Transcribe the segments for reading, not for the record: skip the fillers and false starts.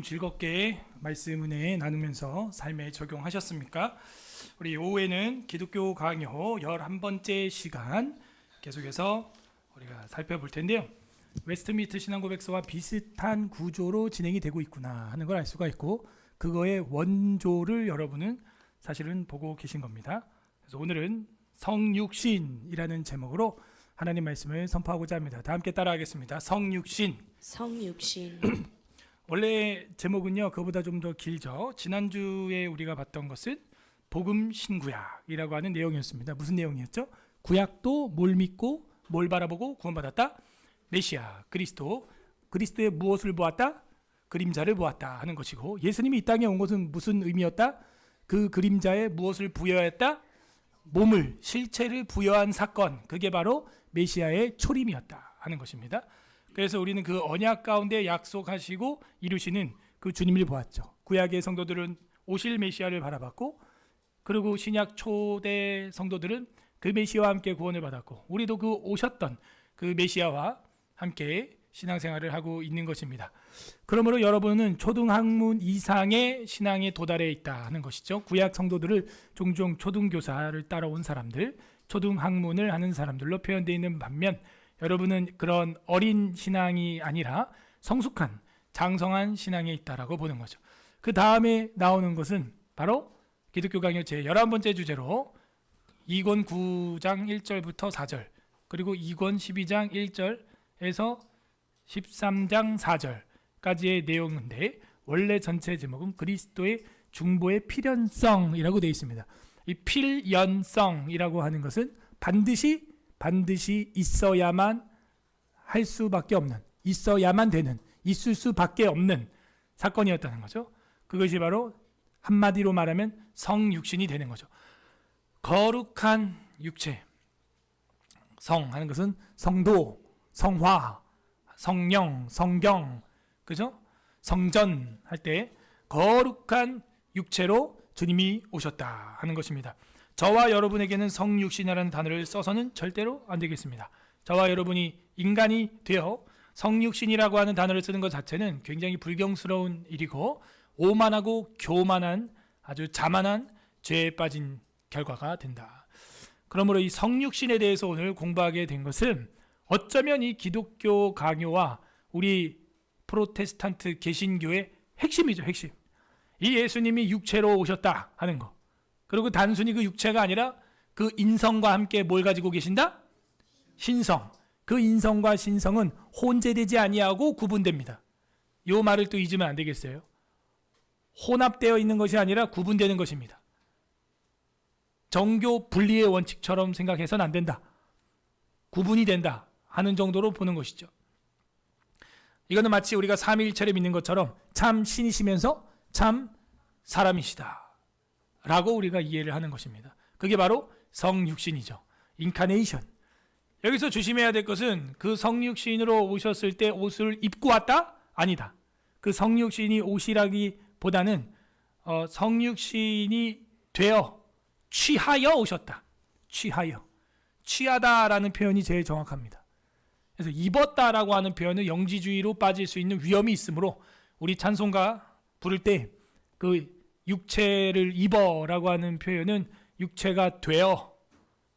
주님 즐겁게 말씀 은혜 나누면서 삶에 적용하셨습니까? 우리 오후에는 기독교 강요 11번째 시간 계속해서 우리가 살펴볼 텐데요. 웨스트민스터 신앙고백서와 비슷한 구조로 진행이 되고 있구나 하는 걸 알 수가 있고, 그거의 원조를 여러분은 사실은 보고 계신 겁니다. 그래서 오늘은 성육신이라는 제목으로 하나님 말씀을 선포하고자 합니다. 다 함께 따라하겠습니다. 성육신. 원래 제목은요, 그보다 좀 더 길죠. 지난주에 우리가 봤던 것은 복음 신구약이라고 하는 내용이었습니다. 무슨 내용이었죠? 구약도 뭘 믿고 뭘 바라보고 구원받았다? 메시아 그리스도의 무엇을 보았다? 그림자를 보았다 하는 것이고, 예수님이 이 땅에 온 것은 무슨 의미였다? 그 그림자에 무엇을 부여했다? 몸을, 실체를 부여한 사건, 그게 바로 메시아의 초림이었다 하는 것입니다. 그래서 우리는 그 언약 가운데 약속하시고 이루시는 그 주님을 보았죠. 구약의 성도들은 오실 메시아를 바라봤고, 그리고 신약 초대 성도들은 그 메시아와 함께 구원을 받았고, 우리도 그 오셨던 그 메시아와 함께 신앙생활을 하고 있는 것입니다. 그러므로 여러분은 초등학문 이상의 신앙에 도달해 있다 하는 것이죠. 구약 성도들을 종종 초등교사를 따라온 사람들, 초등학문을 하는 사람들로 표현되어 있는 반면, 여러분은 그런 어린 신앙이 아니라 성숙한 장성한 신앙에 있다라고 보는 거죠. 그 다음에 나오는 것은 바로 기독교 강요 제 11번째 주제로 2권 9장 1절부터 4절, 그리고 2권 12장 1절에서 13장 4절까지의 내용인데, 원래 전체 제목은 그리스도의 중보의 필연성이라고 되어 있습니다. 이 필연성이라고 하는 것은 반드시 있어야만 할 수밖에 없는, 있어야만 되는, 있을 수밖에 없는 사건이었다는 거죠. 그것이 바로 한마디로 말하면 성육신이 되는 거죠. 거룩한 육체, 성 하는 것은 성도, 성화, 성령, 성경, 그죠? 성전 할 때 거룩한 육체로 주님이 오셨다 하는 것입니다. 저와 여러분에게는 성육신이라는 단어를 써서는 절대로 안 되겠습니다. 저와 여러분이 인간이 되어 성육신이라고 하는 단어를 쓰는 것 자체는 굉장히 불경스러운 일이고, 오만하고 교만한 아주 자만한 죄에 빠진 결과가 된다. 그러므로 이 성육신에 대해서 오늘 공부하게 된 것은, 어쩌면 이 기독교 강요와 우리 프로테스탄트 개신교의 핵심이죠. 핵심. 이 예수님이 육체로 오셨다 하는 거, 그리고 단순히 그 육체가 아니라 그 인성과 함께 뭘 가지고 계신다? 신성. 그 인성과 신성은 혼재되지 아니하고 구분됩니다. 이 말을 또 잊으면 안 되겠어요. 혼합되어 있는 것이 아니라 구분되는 것입니다. 정교 분리의 원칙처럼 생각해서는 안 된다. 구분이 된다 하는 정도로 보는 것이죠. 이거는 마치 우리가 삼위일체를 믿는 것처럼 참 신이시면서 참 사람이시다 라고 우리가 이해를 하는 것입니다. 그게 바로 성육신이죠. 인카네이션. 여기서 조심해야 될 것은, 그 성육신으로 오셨을 때 옷을 입고 왔다? 아니다. 그 성육신이 옷이라기보다는 성육신이 되어 취하여 오셨다. 취하다라는 표현이 제일 정확합니다. 그래서 입었다라고 하는 표현은 영지주의로 빠질 수 있는 위험이 있으므로, 우리 찬송가 부를 때 그 육체를 입어라고 하는 표현은 육체가 되어,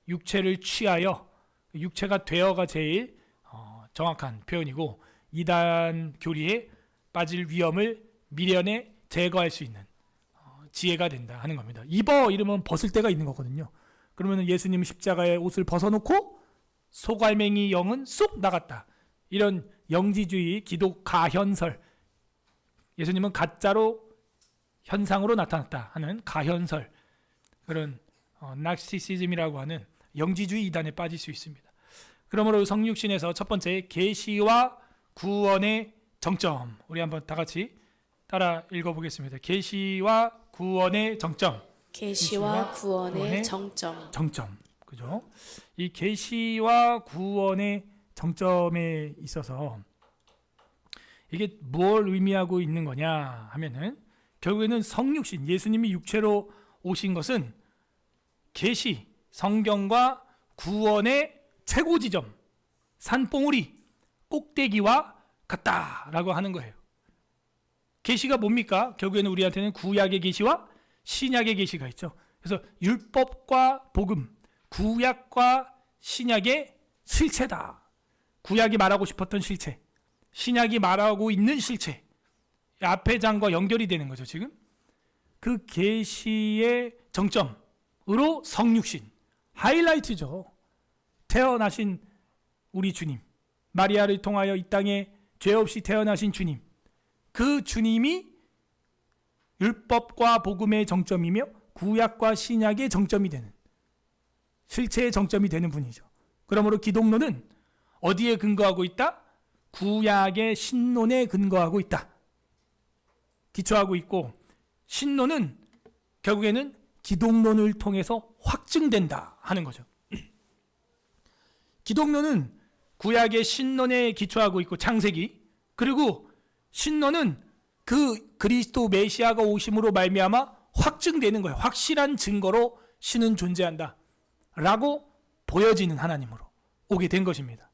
육체를 취하여, 육체가 되어가 제일 정확한 표현이고, 이단 교리에 빠질 위험을 미련에 제거할 수 있는 지혜가 된다 하는 겁니다. 입어 이러면 벗을 때가 있는 거거든요. 그러면 예수님 십자가에 옷을 벗어놓고 소갈맹이 영은 쏙 나갔다, 이런 영지주의 기독 가현설, 예수님은 가짜로 현상으로 나타났다 하는 가현설, 그런 나르시시즘이라고 하는 영지주의 이단에 빠질 수 있습니다. 그러므로 성육신에서 첫 번째, 계시와 구원의 정점, 우리 한번 다 같이 따라 읽어보겠습니다. 계시와 구원의 정점. 계시와 구원의 정점. 그죠? 이 계시와 구원의 정점에 있어서 이게 뭘 의미하고 있는 거냐 하면은, 결국에는 성육신, 예수님이 육체로 오신 것은 계시, 성경과 구원의 최고 지점, 산봉우리, 꼭대기와 같다라고 하는 거예요. 계시가 뭡니까? 결국에는 우리한테는 구약의 계시와 신약의 계시가 있죠. 그래서 율법과 복음, 구약과 신약의 실체다. 구약이 말하고 싶었던 실체, 신약이 말하고 있는 실체, 앞의 장과 연결이 되는 거죠. 지금 그 계시의 정점으로 성육신, 하이라이트죠. 태어나신 우리 주님, 마리아를 통하여 이 땅에 죄 없이 태어나신 주님, 그 주님이 율법과 복음의 정점이며 구약과 신약의 정점이 되는, 실체의 정점이 되는 분이죠. 그러므로 기독론은 어디에 근거하고 있다? 구약의 신론에 근거하고 있다. 기초하고 있고, 신론은 결국에는 기독론을 통해서 확증된다 하는 거죠. 기독론은 구약의 신론에 기초하고 있고, 창세기, 그리고 신론은 그 그리스도 메시아가 오심으로 말미암아 확증되는 거예요. 확실한 증거로 신은 존재한다 라고 보여지는 하나님으로 오게 된 것입니다.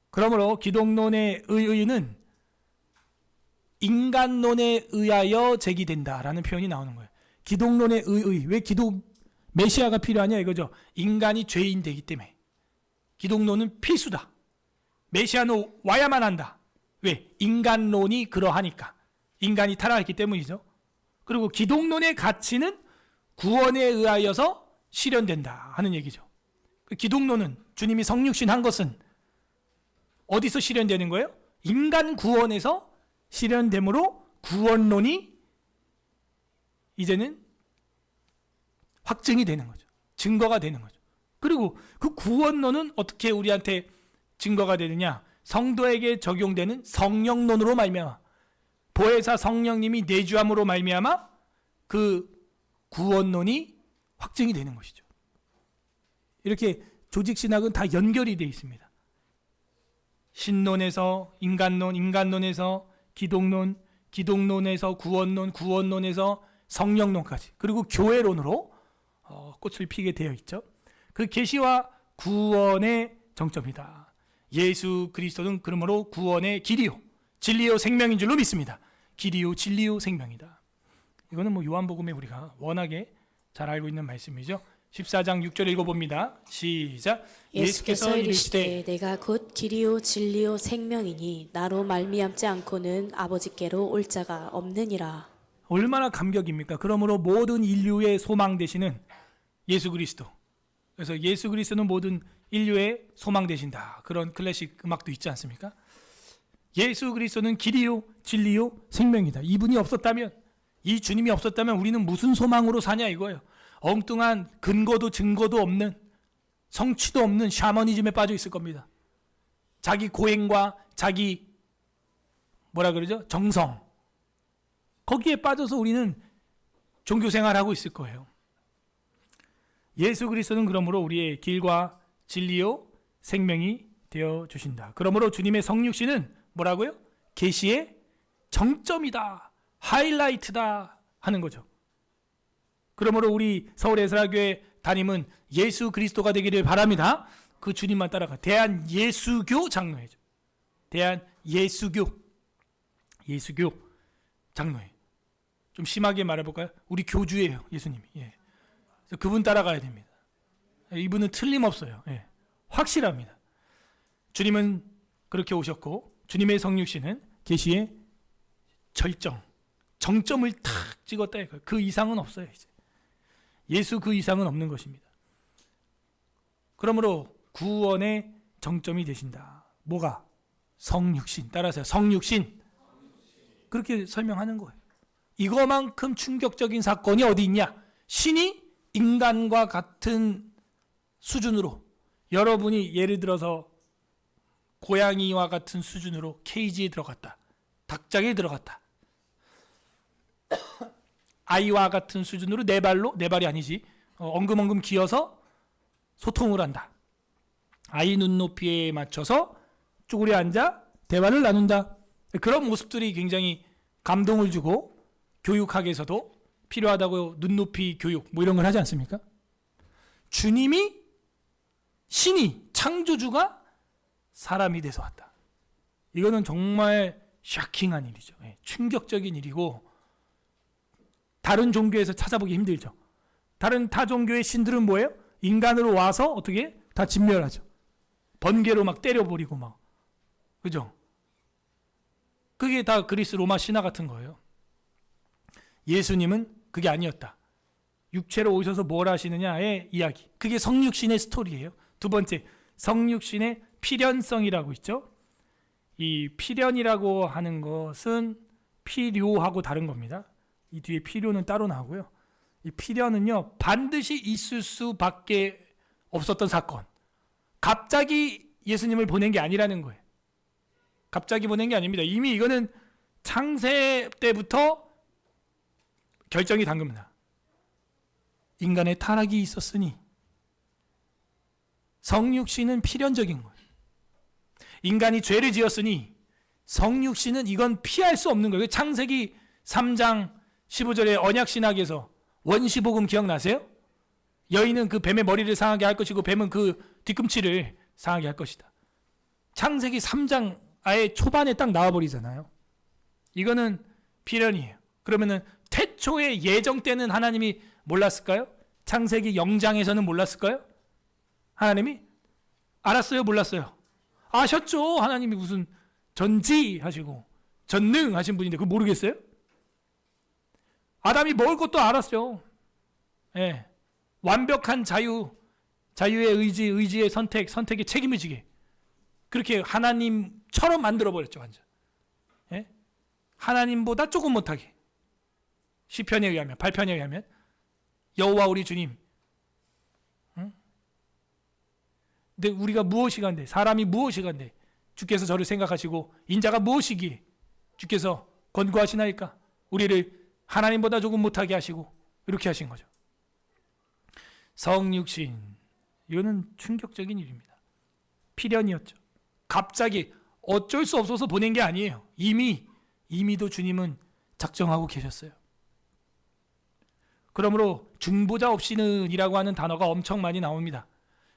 그러므로 기독론의 의의는 인간론에 의하여 제기된다라는 표현이 나오는 거예요. 기독론의 의의, 왜 메시아가 필요하냐 이거죠. 인간이 죄인 되기 때문에 기독론은 필수다. 메시아는 와야만 한다. 왜? 인간론이 그러하니까. 인간이 타락했기 때문이죠. 그리고 기독론의 가치는 구원에 의하여서 실현된다 하는 얘기죠. 기독론은 주님이 성육신한 것은 어디서 실현되는 거예요? 인간 구원에서 실현되므로 구원론이 이제는 확증이 되는 거죠. 증거가 되는 거죠. 그리고 그 구원론은 어떻게 우리한테 증거가 되느냐? 성도에게 적용되는 성령론으로 말미암아, 보혜사 성령님이 내주함으로 말미암아 그 구원론이 확증이 되는 것이죠. 이렇게 조직신학은 다 연결이 되어 있습니다. 신론에서 인간론, 인간론에서 기독론, 기독론에서 구원론, 구원론에서 성령론까지, 그리고 교회론으로 꽃을 피게 되어 있죠. 그 계시와 구원의 정점이다. 예수 그리스도는 그러므로 구원의 길이요 진리요 생명인 줄로 믿습니다. 길이요 진리요 생명이다. 이거는 뭐 요한복음에 우리가 워낙에 잘 알고 있는 말씀이죠. 14장 6절 읽어봅니다. 시작. 예수께서 이르시되 내가 곧 길이요 진리요 생명이니 나로 말미암지 않고는 아버지께로 올 자가 없느니라. 얼마나 감격입니까? 그러므로 모든 인류의 소망 되시는 예수 그리스도. 그래서 예수 그리스도는 모든 인류의 소망 되신다. 그런 클래식 음악도 있지 않습니까? 예수 그리스도는 길이요 진리요 생명이다. 이분이 없었다면, 이 주님이 없었다면 우리는 무슨 소망으로 사냐 이거예요. 엉뚱한 근거도 증거도 없는, 성취도 없는 샤머니즘에 빠져 있을 겁니다. 자기 고행과 자기 뭐라 그러죠? 정성, 거기에 빠져서 우리는 종교생활하고 있을 거예요. 예수 그리스도는 그러므로 우리의 길과 진리요 생명이 되어 주신다. 그러므로 주님의 성육신은 뭐라고요? 계시의 정점이다, 하이라이트다 하는 거죠. 그러므로 우리 서울에스라교회 담임은 예수 그리스도가 되기를 바랍니다. 그 주님만 따라가. 대한 예수교 장로회죠. 대한 예수교 장로회. 좀 심하게 말해볼까요? 우리 교주예요, 예수님이. 예. 그래서 그분 따라가야 됩니다. 이분은 틀림없어요. 예. 확실합니다. 주님은 그렇게 오셨고, 주님의 성육신은 계시의 정점을 탁 찍었다 이거예요. 그 이상은 없어요. 이제 예수 그 이상은 없는 것입니다. 그러므로 구원의 정점이 되신다. 뭐가? 성육신. 따라서 성육신. 그렇게 설명하는 거예요. 이거만큼 충격적인 사건이 어디 있냐? 신이 인간과 같은 수준으로, 여러분이 예를 들어서 고양이와 같은 수준으로 케이지에 들어갔다, 닭장에 들어갔다, 아이와 같은 수준으로 네 발이 아니지, 엉금엉금 기어서 소통을 한다. 아이 눈높이에 맞춰서 쪼그려 앉아 대화를 나눈다. 그런 모습들이 굉장히 감동을 주고, 교육학에서도 필요하다고 눈높이 교육 뭐 이런 걸 하지 않습니까? 주님이, 신이, 창조주가 사람이 돼서 왔다. 이거는 정말 쇼킹한 일이죠. 예, 충격적인 일이고 다른 종교에서 찾아보기 힘들죠. 다른 타 종교의 신들은 뭐예요? 인간으로 와서 어떻게 다 진멸하죠. 번개로 막 때려버리고 막, 그죠? 그게 다 그리스 로마 신화 같은 거예요. 예수님은 그게 아니었다. 육체로 오셔서 뭘 하시느냐의 이야기. 그게 성육신의 스토리예요. 두 번째, 성육신의 필연성이라고 있죠. 이 필연이라고 하는 것은 필요하고 다른 겁니다. 이 뒤에 필요는 따로 나오고요. 이 필연은요, 반드시 있을 수밖에 없었던 사건. 갑자기 예수님을 보낸 게 아니라는 거예요. 갑자기 보낸 게 아닙니다. 이미 이거는 창세 때부터 결정이 단 겁니다. 인간의 타락이 있었으니 성육신은 필연적인 거예요. 인간이 죄를 지었으니 성육신은 이건 피할 수 없는 거예요. 창세기 3장 15절의 언약신학에서 원시복음 기억나세요? 여인은 그 뱀의 머리를 상하게 할 것이고 뱀은 그 뒤꿈치를 상하게 할 것이다. 창세기 3장 아예 초반에 딱 나와버리잖아요. 이거는 필연이에요. 그러면은 태초의 예정 때는 하나님이 몰랐을까요? 창세기 0장에서는 몰랐을까요? 하나님이 알았어요? 몰랐어요? 아셨죠? 하나님이 무슨 전지하시고 전능하신 분인데 그거 모르겠어요? 아담이 먹을 것도 알았죠. 예. 완벽한 자유의 의지, 의지의 선택, 선택의 책임을 지게 그렇게 하나님처럼 만들어버렸죠. 완전. 예? 하나님보다 조금 못하게. 시편에 의하면, 8편에 의하면 여호와 우리 주님. 응? 근데 우리가 무엇이 간데, 사람이 무엇이 간데 주께서 저를 생각하시고 인자가 무엇이기에 주께서 권고하시나이까? 우리를 하나님보다 조금 못하게 하시고 이렇게 하신 거죠. 성육신, 이거는 충격적인 일입니다. 필연이었죠. 갑자기 어쩔 수 없어서 보낸 게 아니에요. 이미도 주님은 작정하고 계셨어요. 그러므로 중보자 없이는 이라고 하는 단어가 엄청 많이 나옵니다.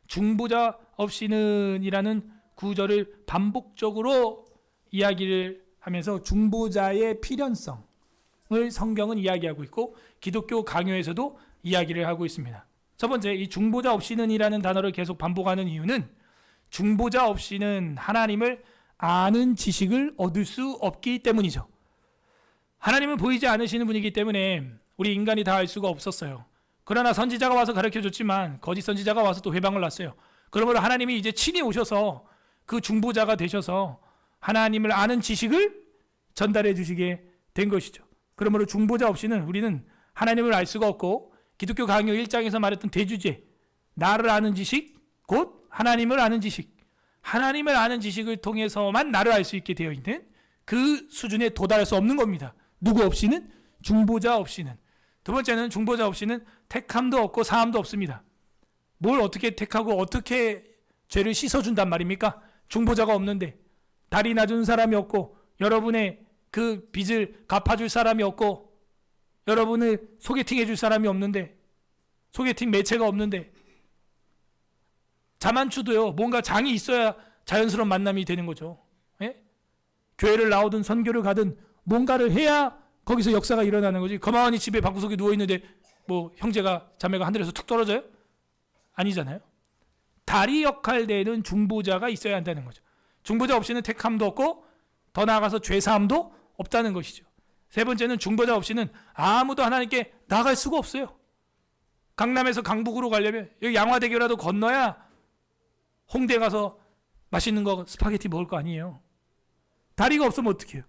중보자 없이는 이라는 구절을 반복적으로 이야기를 하면서 중보자의 필연성을 성경은 이야기하고 있고 기독교 강요에서도 이야기를 하고 있습니다. 첫 번째, 이 중보자 없이는 이라는 단어를 계속 반복하는 이유는 중보자 없이는 하나님을 아는 지식을 얻을 수 없기 때문이죠. 하나님은 보이지 않으시는 분이기 때문에 우리 인간이 다 알 수가 없었어요. 그러나 선지자가 와서 가르쳐줬지만 거짓 선지자가 와서 또 회방을 놨어요. 그러므로 하나님이 이제 친히 오셔서 그 중보자가 되셔서 하나님을 아는 지식을 전달해 주시게 된 것이죠. 그러므로 중보자 없이는 우리는 하나님을 알 수가 없고 기독교 강요 1장에서 말했던 대주제, 나를 아는 지식, 곧 하나님을 아는 지식, 하나님을 아는 지식을 통해서만 나를 알 수 있게 되어 있는 그 수준에 도달할 수 없는 겁니다. 누구 없이는? 중보자 없이는. 두 번째는 중보자 없이는 택함도 없고 사함도 없습니다. 뭘 어떻게 택하고 어떻게 죄를 씻어준단 말입니까? 중보자가 없는데, 다리 낮은 사람이 없고 여러분의 그 빚을 갚아줄 사람이 없고 여러분을 소개팅해줄 사람이 없는데, 소개팅 매체가 없는데, 자만추도요, 뭔가 장이 있어야 자연스러운 만남이 되는 거죠. 예? 교회를 나오든 선교를 가든 뭔가를 해야 거기서 역사가 일어나는 거지. 가만히 집에 방구석에 누워있는데 뭐 형제가 자매가 하늘에서 툭 떨어져요? 아니잖아요. 다리 역할 되는 중보자가 있어야 한다는 거죠. 중보자 없이는 택함도 없고 더 나아가서 죄사함도 없다는 것이죠. 세 번째는 중보자 없이는 아무도 하나님께 나갈 수가 없어요. 강남에서 강북으로 가려면 여기 양화대교라도 건너야 홍대 가서 맛있는 거 스파게티 먹을 거 아니에요. 다리가 없으면 어떻게 해요?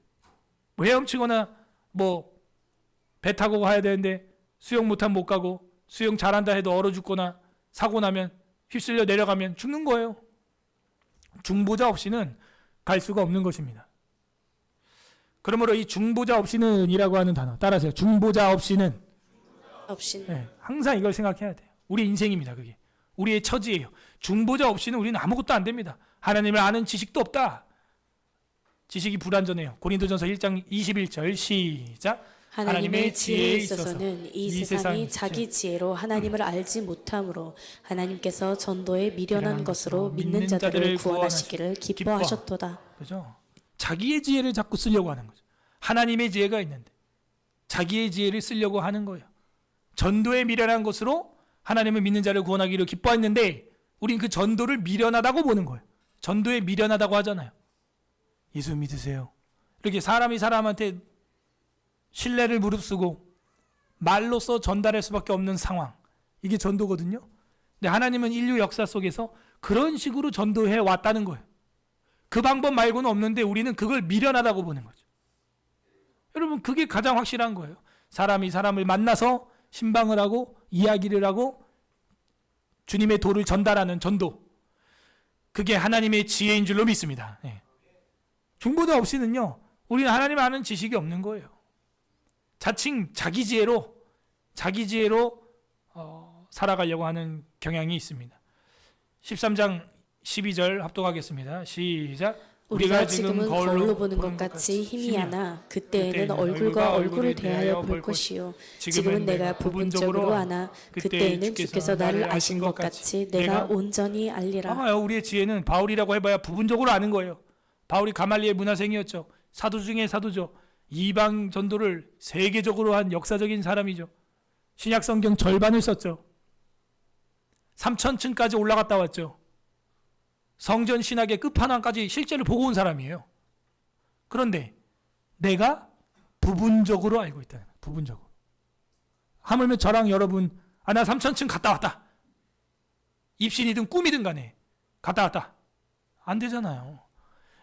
뭐 헤엄치거나 뭐 배 타고 가야 되는데 수영 못하면 못 가고 수영 잘한다 해도 얼어 죽거나 사고 나면 휩쓸려 내려가면 죽는 거예요. 중보자 없이는 갈 수가 없는 것입니다. 그러므로 이 중보자 없이는 이라고 하는 단어 따라하세요. 중보자 없이는. 네, 항상 이걸 생각해야 돼요. 우리 인생입니다. 그게 우리의 처지예요. 중보자 없이는 우리는 아무것도 안 됩니다. 하나님을 아는 지식도 없다. 지식이 불완전해요. 고린도전서 1장 21절 시작. 하나님의 지혜에 있어서는 이 세상이 자기 지혜로 하나님을 알지 못하므로 하나님께서 전도에 미련한 것으로 믿는 자들을 구원하시기를 기뻐하셨도다. 그죠? 자기의 지혜를 자꾸 쓰려고 하는 거죠. 하나님의 지혜가 있는데 자기의 지혜를 쓰려고 하는 거예요. 전도에 미련한 것으로 하나님을 믿는 자를 구원하기를 기뻐했는데 우린 그 전도를 미련하다고 보는 거예요. 전도에 미련하다고 하잖아요. 예수 믿으세요. 이렇게 사람이 사람한테 신뢰를 무릅쓰고 말로써 전달할 수밖에 없는 상황. 이게 전도거든요. 근데 하나님은 인류 역사 속에서 그런 식으로 전도해 왔다는 거예요. 그 방법 말고는 없는데 우리는 그걸 미련하다고 보는 거죠. 여러분 그게 가장 확실한 거예요. 사람이 사람을 만나서 신방을 하고 이야기를 하고 주님의 도를 전달하는 전도. 그게 하나님의 지혜인 줄로 믿습니다. 예. 중보자 없이는요. 우리는 하나님 아는 지식이 없는 거예요. 자칭 자기 지혜로 살아가려고 하는 경향이 있습니다. 13장 12절 합독하겠습니다. 시작. 우리가 지금은 거울로 보는 것 같이 희미하나 그때에는 얼굴과 얼굴을 대하여 볼 것이요 지금은 내가 부분적으로 아나 그때에는 주께서 나를 아신 것 같이 내가 온전히 알리라. 아마요 우리의 지혜는 바울이라고 해봐야 부분적으로 아는 거예요. 바울이 가말리엘 문화생이었죠. 사도 중에 사도죠. 이방 전도를 세계적으로 한 역사적인 사람이죠. 신약 성경 절반을 썼죠. 3,000층까지 올라갔다 왔죠. 성전 신학의 끝판왕까지 실제로 보고 온 사람이에요. 그런데 내가 부분적으로 알고 있다. 부분적으로. 하물며 저랑 여러분 나 3,000층 갔다 왔다. 입신이든 꿈이든 간에 갔다 왔다. 안 되잖아요.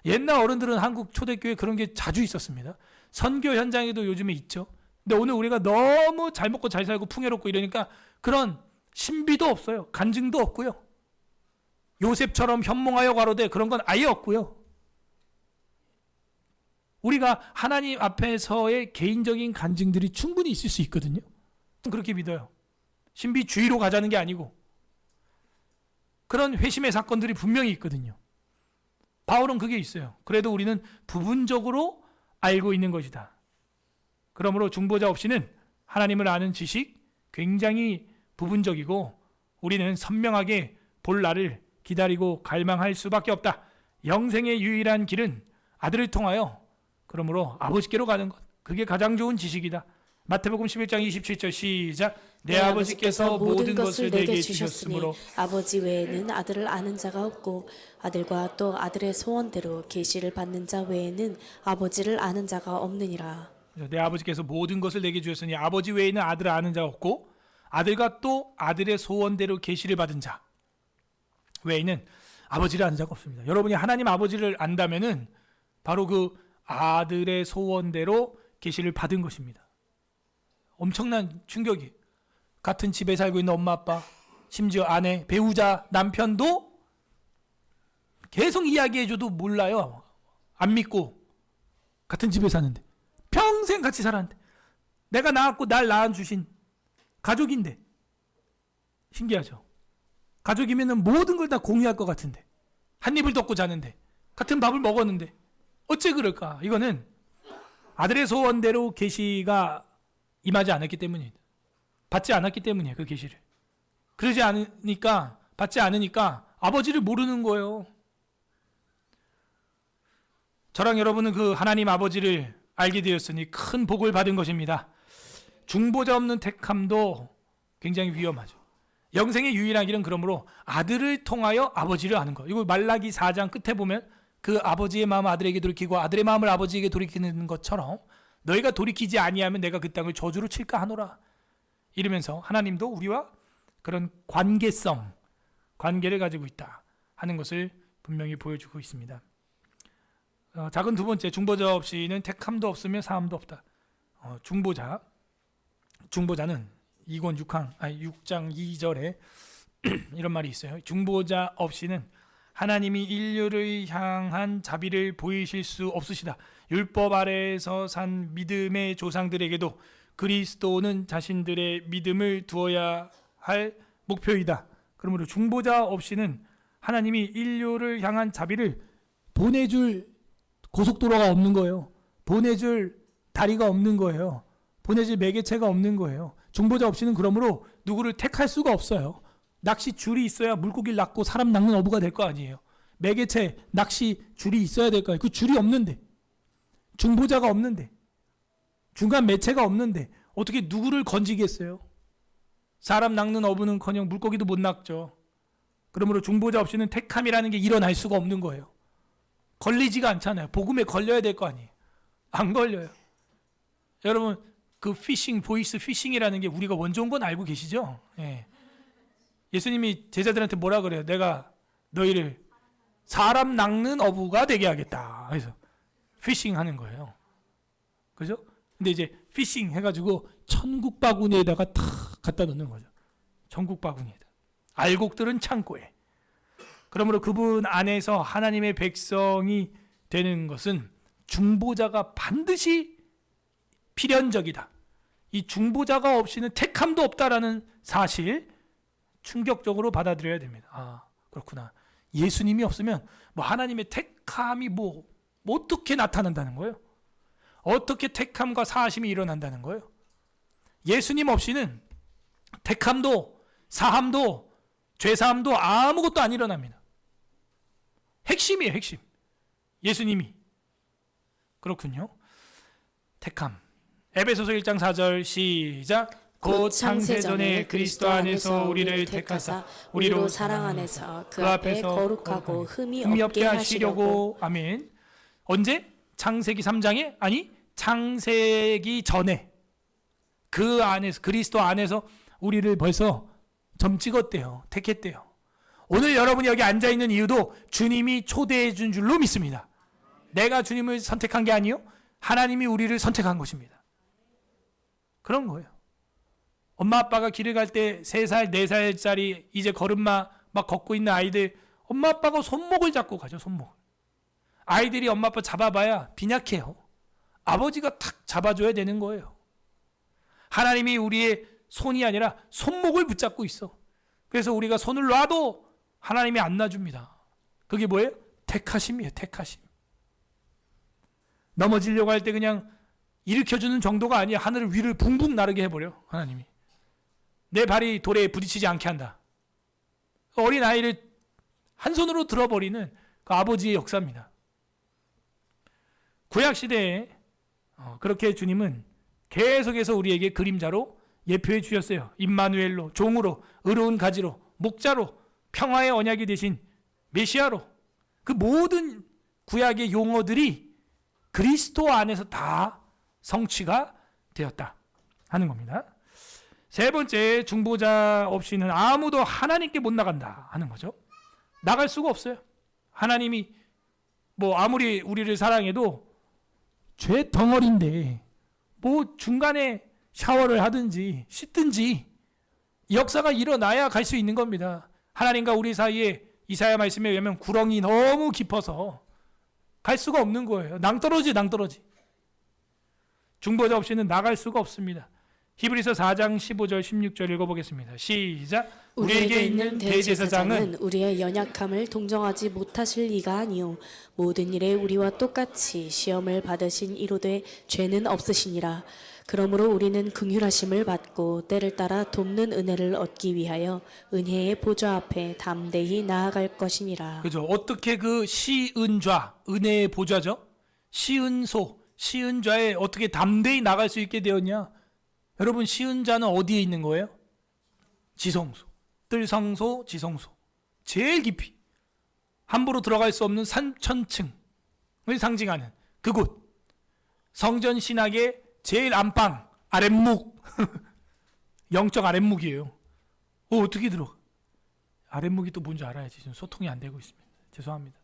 옛날 어른들은 한국 초대교회 그런 게 자주 있었습니다. 선교 현장에도 요즘에 있죠. 근데 오늘 우리가 너무 잘 먹고 잘 살고 풍요롭고 이러니까 그런 신비도 없어요. 간증도 없고요. 요셉처럼 현몽하여 가로되 그런 건 아예 없고요. 우리가 하나님 앞에서의 개인적인 간증들이 충분히 있을 수 있거든요. 그렇게 믿어요. 신비주의로 가자는 게 아니고 그런 회심의 사건들이 분명히 있거든요. 바울은 그게 있어요. 그래도 우리는 부분적으로 알고 있는 것이다. 그러므로 중보자 없이는 하나님을 아는 지식 굉장히 부분적이고 우리는 선명하게 볼 날을 기다리고 갈망할 수밖에 없다. 영생의 유일한 길은 아들을 통하여 그러므로 아버지께로 가는 것. 그게 가장 좋은 지식이다. 마태복음 11장 27절 시작. 내 아버지께서 모든 것을 내게 주셨으므로 아버지 외에는 아들을 아는 자가 없고 아들과 또 아들의 소원대로 계시를 받는 자 외에는 아버지를 아는 자가 없느니라. 내 아버지께서 모든 것을 내게 주셨으니 아버지 외에는 아들을 아는 자가 없고 아들과 또 아들의 소원대로 계시를 받은 자 외에는 아버지를 아는 자가 없습니다. 여러분이 하나님 아버지를 안다면은 바로 그 아들의 소원대로 계시를 받은 것입니다. 엄청난 충격이. 같은 집에 살고 있는 엄마 아빠, 심지어 아내, 배우자, 남편도 계속 이야기해줘도 몰라요. 안 믿고 같은 집에 사는데 평생 같이 살았는데 내가 낳았고 날 낳아주신 가족인데 신기하죠. 가족이면 모든 걸 다 공유할 것 같은데 한 입을 덮고 자는데 같은 밥을 먹었는데 어째 그럴까? 이거는 아들의 소원대로 계시가 임하지 않았기 때문이에요. 받지 않았기 때문이에요. 그 계시를. 그러지 않으니까 받지 않으니까 아버지를 모르는 거예요. 저랑 여러분은 그 하나님 아버지를 알게 되었으니 큰 복을 받은 것입니다. 중보자 없는 택함도 굉장히 위험하죠. 영생의 유일한 길은 그러므로 아들을 통하여 아버지를 아는 거. 이거 말라기 4장 끝에 보면 그 아버지의 마음을 아들에게 돌이키고 아들의 마음을 아버지에게 돌이키는 것처럼 너희가 돌이키지 아니하면 내가 그 땅을 저주로 칠까 하노라. 이러면서 하나님도 우리와 그런 관계를 가지고 있다 하는 것을 분명히 보여주고 있습니다. 작은 두 번째, 중보자 없이는 택함도 없으며 사함도 없다. 중보자는 6장 2절에 이런 말이 있어요. 중보자 없이는 하나님이 인류를 향한 자비를 보이실 수 없으시다. 율법 아래에서 산 믿음의 조상들에게도 그리스도는 자신들의 믿음을 두어야 할 목표이다. 그러므로 중보자 없이는 하나님이 인류를 향한 자비를 보내줄 고속도로가 없는 거예요. 보내줄 다리가 없는 거예요. 보내줄 매개체가 없는 거예요. 중보자 없이는 그러므로 누구를 택할 수가 없어요. 낚시 줄이 있어야 물고기를 낚고 사람 낚는 어부가 될 거 아니에요. 매개체, 낚시 줄이 있어야 될 거 아니에요. 그 줄이 없는데 중보자가 없는데, 중간 매체가 없는데 어떻게 누구를 건지겠어요? 사람 낚는 어부는커녕 물고기도 못 낚죠. 그러므로 중보자 없이는 택함이라는 게 일어날 수가 없는 거예요. 걸리지가 않잖아요. 복음에 걸려야 될 거 아니에요. 안 걸려요. 여러분, 그 피싱, 보이스 피싱이라는 게 우리가 원조인 건 알고 계시죠? 예. 예수님이 제자들한테 뭐라 그래요? 내가 너희를 사람 낚는 어부가 되게 하겠다. 그래서 피싱 하는 거예요. 그죠? 근데 이제 피싱 해가지고 천국 바구니에다가 탁 갖다 놓는 거죠. 천국 바구니에다. 알곡들은 창고에. 그러므로 그분 안에서 하나님의 백성이 되는 것은 중보자가 반드시 필연적이다. 이 중보자가 없이는 택함도 없다라는 사실 충격적으로 받아들여야 됩니다. 아, 그렇구나. 예수님이 없으면 뭐 하나님의 택함이 뭐 어떻게 나타난다는 거예요? 어떻게 택함과 사하심이 일어난다는 거예요? 예수님 없이는 택함도 사함도 죄사함도 아무것도 안 일어납니다. 핵심이에요, 핵심. 예수님이. 그렇군요. 택함. 에베소서 1장 4절 시작. 곧 창세전에 그리스도 안에서 우리를 택하사 우리로 사랑 안에서 그 앞에 거룩하고 흠이 없게 하시려고. 아멘. 언제? 창세기 3장에? 아니, 창세기 전에 그 안에서, 그리스도 안에서 우리를 벌써 점 찍었대요. 택했대요. 오늘 여러분이 여기 앉아있는 이유도 주님이 초대해 준 줄로 믿습니다. 내가 주님을 선택한 게 아니요, 하나님이 우리를 선택한 것입니다. 그런 거예요. 엄마 아빠가 길을 갈 때 3살, 4살짜리 이제 걸음마 막 걷고 있는 아이들, 엄마 아빠가 손목을 잡고 가죠. 손목을. 아이들이 엄마 아빠 잡아봐야 빈약해요. 아버지가 탁 잡아줘야 되는 거예요. 하나님이 우리의 손이 아니라 손목을 붙잡고 있어. 그래서 우리가 손을 놔도 하나님이 안 놔줍니다. 그게 뭐예요? 택하심이에요. 택하심. 넘어지려고 할 때 그냥 일으켜주는 정도가 아니야. 하늘을 위를 붕붕 나르게 해버려. 하나님이. 내 발이 돌에 부딪히지 않게 한다. 어린 아이를 한 손으로 들어버리는 그 아버지의 역사입니다. 구약시대에 그렇게 주님은 계속해서 우리에게 그림자로 예표해 주셨어요. 임마누엘로, 종으로, 의로운 가지로, 목자로, 평화의 언약이 되신 메시아로. 그 모든 구약의 용어들이 그리스도 안에서 다 성취가 되었다 하는 겁니다. 세 번째, 중보자 없이는 아무도 하나님께 못 나간다 하는 거죠. 나갈 수가 없어요. 하나님이 뭐 아무리 우리를 사랑해도 죄 덩어리인데 뭐 중간에 샤워를 하든지 씻든지 역사가 일어나야 갈 수 있는 겁니다. 하나님과 우리 사이에 이사야 말씀에 의하면 구렁이 너무 깊어서 갈 수가 없는 거예요. 낭떠러지. 중보자 없이는 나갈 수가 없습니다. 히브리서 4장 15절 16절 읽어보겠습니다. 시작. 우리에게 있는 대제사장은 우리의 연약함을 동정하지 못하실 이가 아니요 모든 일에 우리와 똑같이 시험을 받으신 이로되 죄는 없으시니라. 그러므로 우리는 긍휼하심을 받고 때를 따라 돕는 은혜를 얻기 위하여 은혜의 보좌 앞에 담대히 나아갈 것이니라. 그죠? 어떻게 그 시은좌, 은혜의 보좌죠? 시은소, 시은좌에 어떻게 담대히 나갈 수 있게 되었냐? 여러분, 시은좌는 어디에 있는 거예요? 지성소, 뜰성소, 지성소. 제일 깊이 함부로 들어갈 수 없는 산천층을 상징하는 그곳. 성전 신학의 제일 안방, 아랫묵. 영적 아랫묵이에요. 어떻게 들어가? 아랫묵이 또 뭔지 알아야지. 지금 소통이 안 되고 있습니다. 죄송합니다.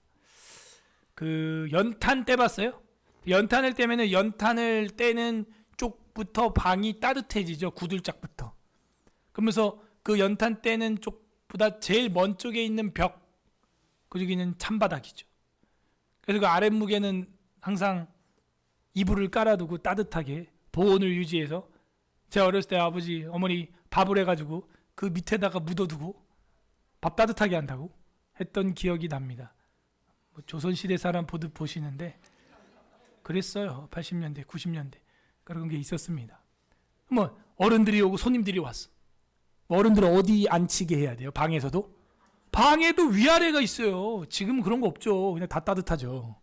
그 연탄 떼봤어요? 연탄을 떼면은 연탄을 떼는 쪽부터 방이 따뜻해지죠. 구들짝부터. 그러면서 그 연탄 떼는 쪽보다 제일 먼 쪽에 있는 벽, 거기는 찬바닥이죠. 그래서 그 아랫묵에는 항상 이불을 깔아두고 따뜻하게 보온을 유지해서, 제가 어렸을 때 아버지, 어머니 밥을 해가지고 그 밑에다가 묻어두고 밥 따뜻하게 한다고 했던 기억이 납니다. 뭐 조선시대 사람 보듯 보시는데 그랬어요. 80년대, 90년대 그런 게 있었습니다. 뭐 어른들이 오고 손님들이 왔어. 어른들 어디 앉히게 해야 돼요? 방에서도? 방에도 위아래가 있어요. 지금 그런 거 없죠. 그냥 다 따뜻하죠.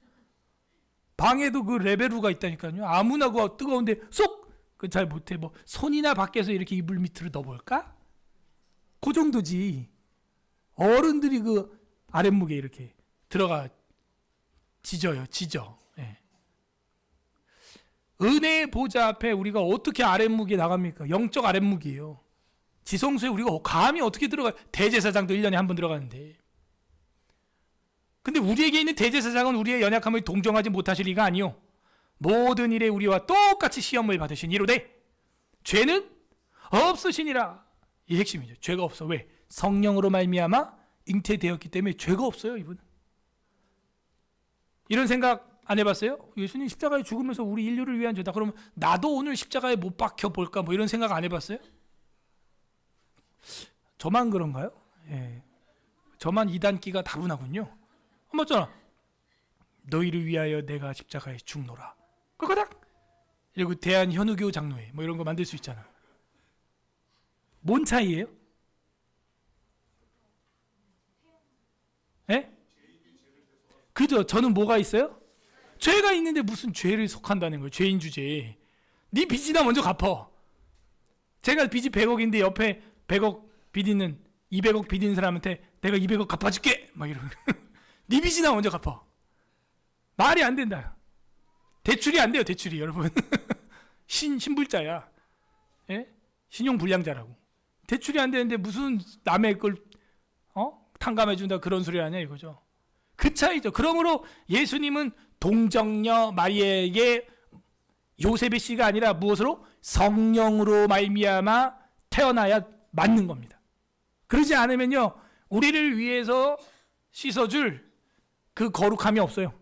방에도 그 레벨루가 있다니까요. 아무나 그 뜨거운데 쏙! 그 잘 못해. 뭐 손이나 밖에서 이렇게 이불 밑으로 넣어볼까? 그 정도지. 어른들이 그 아랫목에 이렇게 들어가 지져요. 예. 은혜의 보좌 앞에 우리가 어떻게 아랫목에 나갑니까? 영적 아랫목이에요. 지성소에 우리가 감히 어떻게 들어가? 대제사장도 1년에 한 번 들어가는데. 근데 우리에게 있는 대제사장은 우리의 연약함을 동정하지 못하실 리가 아니요. 모든 일에 우리와 똑같이 시험을 받으신 이로되 죄는 없으시니라. 이 핵심이죠. 죄가 없어. 왜? 성령으로 말미암아 잉태되었기 때문에 죄가 없어요. 이분은. 이런 생각 안 해봤어요? 예수님 십자가에 죽으면서 우리 인류를 위한 죄다. 그러면 나도 오늘 십자가에 못 박혀 볼까? 뭐 이런 생각 안 해봤어요? 저만 그런가요? 예. 저만 이단기가 다분하군요. 맞잖아. 너희를 위하여 내가 십자가에 죽노라. 끄끄닥. 그리고 대한 현우교 장로회 뭐 이런 거 만들 수 있잖아. 뭔 차이예요? 예? 그죠? 저는 뭐가 있어요? 죄가 있는데 무슨 죄를 속한다는 거예요. 죄인 주제에. 네 빚이나 먼저 갚어. 제가 빚이 100억인데 옆에 100억 빚 있는 200억 빚 있는 사람한테 내가 200억 갚아줄게 막 이러고 네 빚이나 먼저 갚아. 말이 안 된다. 대출이 안 돼요. 대출이 여러분. 신불자야. 예? 신용불량자라고. 대출이 안 되는데 무슨 남의 걸 탕감해 준다 그런 소리 하냐 이거죠. 그 차이죠. 그러므로 예수님은 동정녀 마리아에게 요셉의 씨가 아니라 무엇으로? 성령으로 말미암아 태어나야 맞는 겁니다. 그러지 않으면요 우리를 위해서 씻어줄 그 거룩함이 없어요.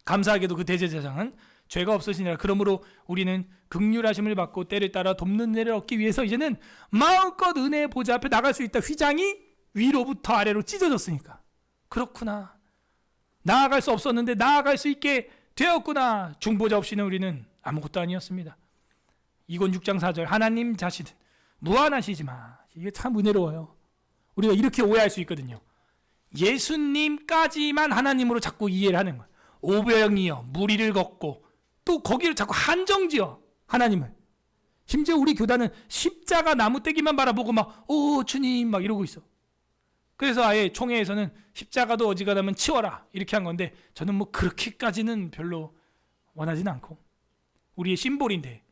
감사하게도 그 대제사장은 죄가 없으시니라. 그러므로 우리는 긍휼하심을 받고 때를 따라 돕는 은혜를 얻기 위해서 이제는 마음껏 은혜의 보좌 앞에 나갈 수 있다. 휘장이 위로부터 아래로 찢어졌으니까. 그렇구나. 나아갈 수 없었는데 나아갈 수 있게 되었구나. 중보자 없이는 우리는 아무것도 아니었습니다. 이건 6장 4절 하나님 자신은 무한하시지만 이게 참 은혜로워요. 우리가 이렇게 오해할 수 있거든요. 예수님까지만 하나님으로 자꾸 이해를 하는 거예요. 오병이어 무리를 걷고 또 거기를 자꾸 한정지어 하나님을. 심지어 우리 교단은 십자가 나무떼기만 바라보고 막 오 주님 막 이러고 있어. 그래서 아예 총회에서는 십자가도 어지간하면 치워라 이렇게 한 건데 저는 뭐 그렇게까지는 별로 원하진 않고 우리의 심볼인데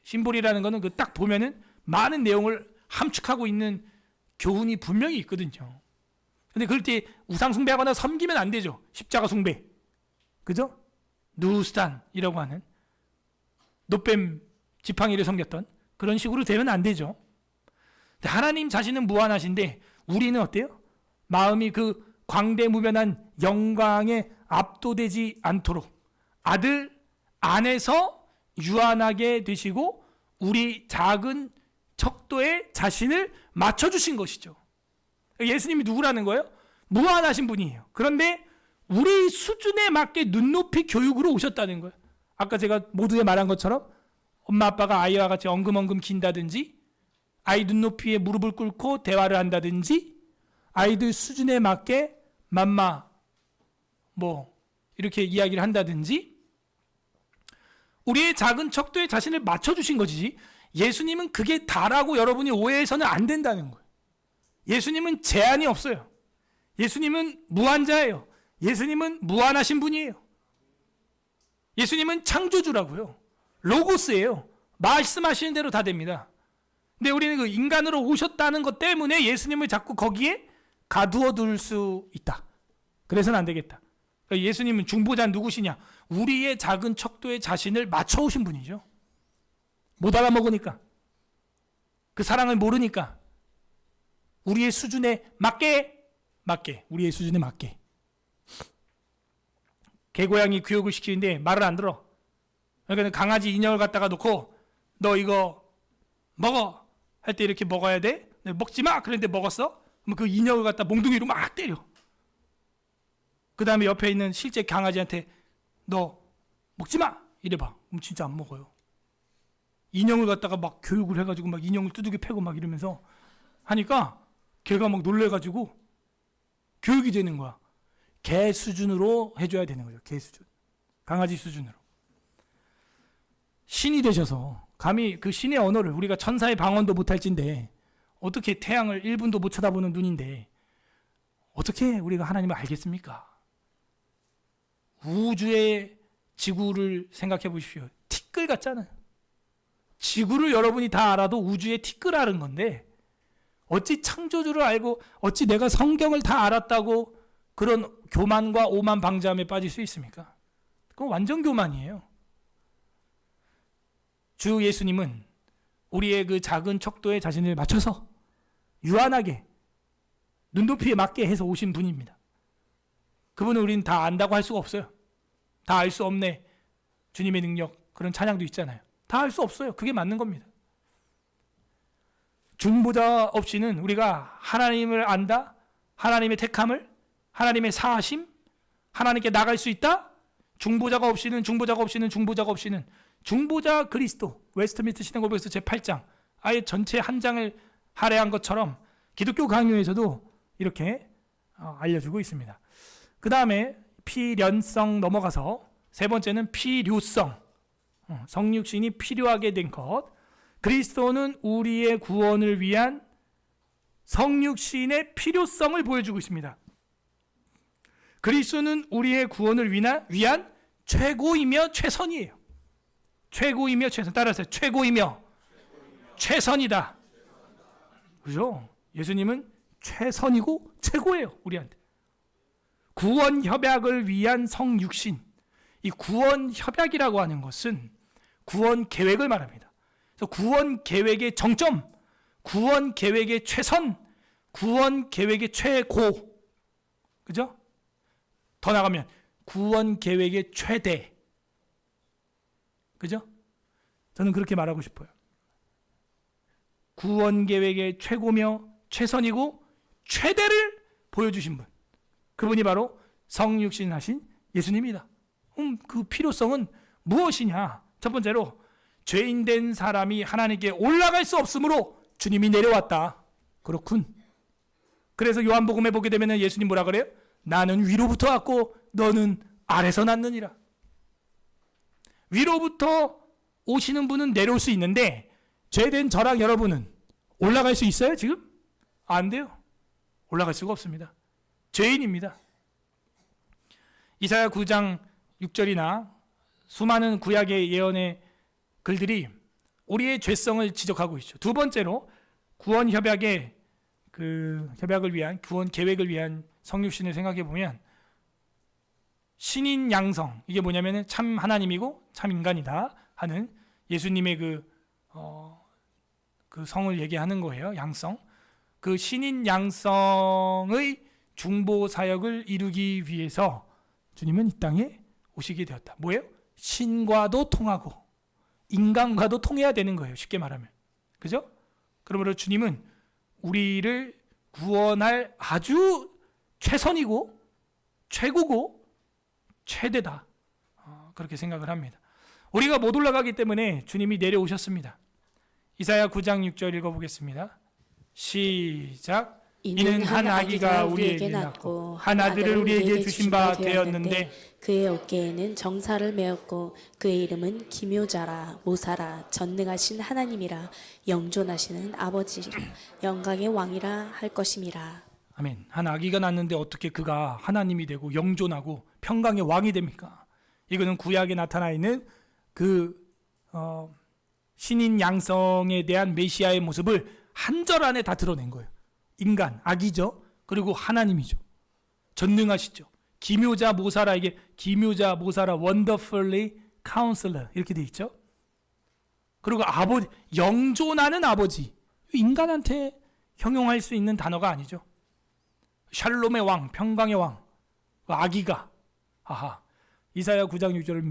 심볼이라는 거는 그 딱 보면은 많은 내용을 함축하고 있는 교훈이 분명히 있거든요. 근데 그럴 때 우상 숭배하거나 섬기면 안 되죠. 십자가 숭배. 그죠? 누스탄이라고 하는 노뱀 지팡이를 섬겼던 그런 식으로 되면 안 되죠. 근데 하나님 자신은 무한하신데 우리는 어때요? 마음이 그 광대무변한 영광에 압도되지 않도록 아들 안에서 유한하게 되시고 우리 작은 척도에 자신을 맞춰주신 것이죠. 예수님이 누구라는 거예요? 무한하신 분이에요. 그런데 우리 수준에 맞게 눈높이 교육으로 오셨다는 거예요. 아까 제가 모두에 말한 것처럼 엄마 아빠가 아이와 같이 엉금엉금 긴다든지 아이 눈높이에 무릎을 꿇고 대화를 한다든지 아이들 수준에 맞게 맘마 뭐 이렇게 이야기를 한다든지 우리의 작은 척도에 자신을 맞춰주신 것이지 예수님은 그게 다라고 여러분이 오해해서는 안 된다는 거예요. 예수님은 제한이 없어요. 예수님은 무한자예요. 예수님은 무한하신 분이에요. 예수님은 창조주라고요. 로고스예요. 말씀하시는 대로 다 됩니다. 근데 우리는 그 인간으로 오셨다는 것 때문에 예수님을 자꾸 거기에 가두어 둘 수 있다. 그래서는 안 되겠다. 그러니까 예수님은 중보자는 누구시냐? 우리의 작은 척도에 자신을 맞춰오신 분이죠. 못 알아먹으니까. 그 사랑을 모르니까. 우리의 수준에 맞게 우리의 수준에 맞게. 개고양이 교육을 시키는데 말을 안 들어. 그러니까 강아지 인형을 갖다가 놓고 너 이거 먹어 할 때 이렇게 먹어야 돼. 먹지 마 그런데 먹었어. 그럼 그 인형을 갖다 몽둥이로 막 때려. 그 다음에 옆에 있는 실제 강아지한테 너 먹지 마 이래봐. 그럼 진짜 안 먹어요. 인형을 갖다가 막 교육을 해가지고 막 인형을 두들겨 패고 막 이러면서 하니까 걔가 막 놀래가지고 교육이 되는 거야. 개 수준으로 해줘야 되는 거죠. 개 수준. 강아지 수준으로. 신이 되셔서 감히 그 신의 언어를 우리가 천사의 방언도 못할진데 어떻게 태양을 1분도 못 쳐다보는 눈인데 어떻게 우리가 하나님을 알겠습니까? 우주의 지구를 생각해 보십시오. 티끌 같잖아요. 지구를 여러분이 다 알아도 우주의 티끌 아는 건데 어찌 창조주를 알고 어찌 내가 성경을 다 알았다고 그런 교만과 오만 방자함에 빠질 수 있습니까? 그건 완전 교만이에요. 주 예수님은 우리의 그 작은 척도에 자신을 맞춰서 유한하게 눈높이에 맞게 해서 오신 분입니다. 그분은 우리는 다 안다고 할 수가 없어요. 다 알 수 없네. 주님의 능력, 그런 찬양도 있잖아요. 다 알 수 없어요. 그게 맞는 겁니다. 중보자 없이는 우리가 하나님을 안다, 하나님의 택함을, 하나님의 사하심, 하나님께 나갈 수 있다. 중보자가 없이는 중보자 그리스도, 웨스트민스터 시내고백에서 제8장 아예 전체 한 장을 할애한 것처럼 기독교 강요에서도 이렇게 알려주고 있습니다. 그 다음에 필연성 넘어가서 세 번째는 필요성, 성육신이 필요하게 된 것. 그리스도는 우리의 구원을 위한 성육신의 필요성을 보여주고 있습니다. 그리스도는 우리의 구원을 위한 최고이며 최선이에요. 최고이며 최선. 따라서 최고이며 최선이다. 그죠? 예수님은 최선이고 최고예요. 우리한테. 구원 협약을 위한 성육신. 이 구원 협약이라고 하는 것은 구원 계획을 말합니다. 그래서 구원 계획의 정점, 구원 계획의 최선, 구원 계획의 최고. 그죠? 더 나가면 구원 계획의 최대. 그죠? 저는 그렇게 말하고 싶어요. 구원 계획의 최고며 최선이고 최대를 보여주신 분. 그분이 바로 성육신하신 예수님이다. 그 필요성은 무엇이냐? 첫 번째로 죄인된 사람이 하나님께 올라갈 수 없으므로 주님이 내려왔다. 그렇군. 그래서 요한복음에 보게 되면 예수님 뭐라 그래요? 나는 위로부터 왔고 너는 아래서 났느니라. 위로부터 오시는 분은 내려올 수 있는데 죄된 저랑 여러분은 올라갈 수 있어요 지금? 안 돼요. 올라갈 수가 없습니다. 죄인입니다. 이사야 9장 6절이나 수많은 구약의 예언의 글들이 우리의 죄성을 지적하고 있죠. 두 번째로 구원 협약의 그 협약을 위한 구원 계획을 위한 성육신을 생각해 보면 신인 양성, 이게 뭐냐면은 참 하나님이고 참 인간이다 하는 예수님의 그 성을 얘기하는 거예요. 양성. 그 신인 양성의 중보 사역을 이루기 위해서 주님은 이 땅에 오시게 되었다. 뭐예요? 신과도 통하고 인간과도 통해야 되는 거예요. 쉽게 말하면. 그죠? 그러므로 주님은 우리를 구원할 아주 최선이고 최고고 최대다. 그렇게 생각을 합니다. 우리가 못 올라가기 때문에 주님이 내려오셨습니다. 이사야 9장 6절 읽어보겠습니다. 시작. 이는 한 아기가 우리에게 낳고 한 아들을 우리에게 주신 바 되었는데 그의 어깨에는 정사를 메었고 그의 이름은 기묘자라 모사라 전능하신 하나님이라 영존하시는 아버지라 영광의 왕이라 할 것임이라. 아멘. 한 아기가 낳는데 어떻게 그가 하나님이 되고 영존하고 평강의 왕이 됩니까? 이거는 구약에 나타나 있는 그 신인 양성에 대한 메시아의 모습을 한 절 안에 다 드러낸 거예요. 인간, 아기죠. 그리고 하나님이죠. 전능하시죠. 기묘자 모사라, 이게 기묘자 모사라 wonderfully counselor 이렇게 돼 있죠. 그리고 아버지, 영존하는 아버지. 인간한테 형용할 수 있는 단어가 아니죠. 샬롬의 왕, 평강의 왕, 아기가. 아하. 이사야 9장 6절은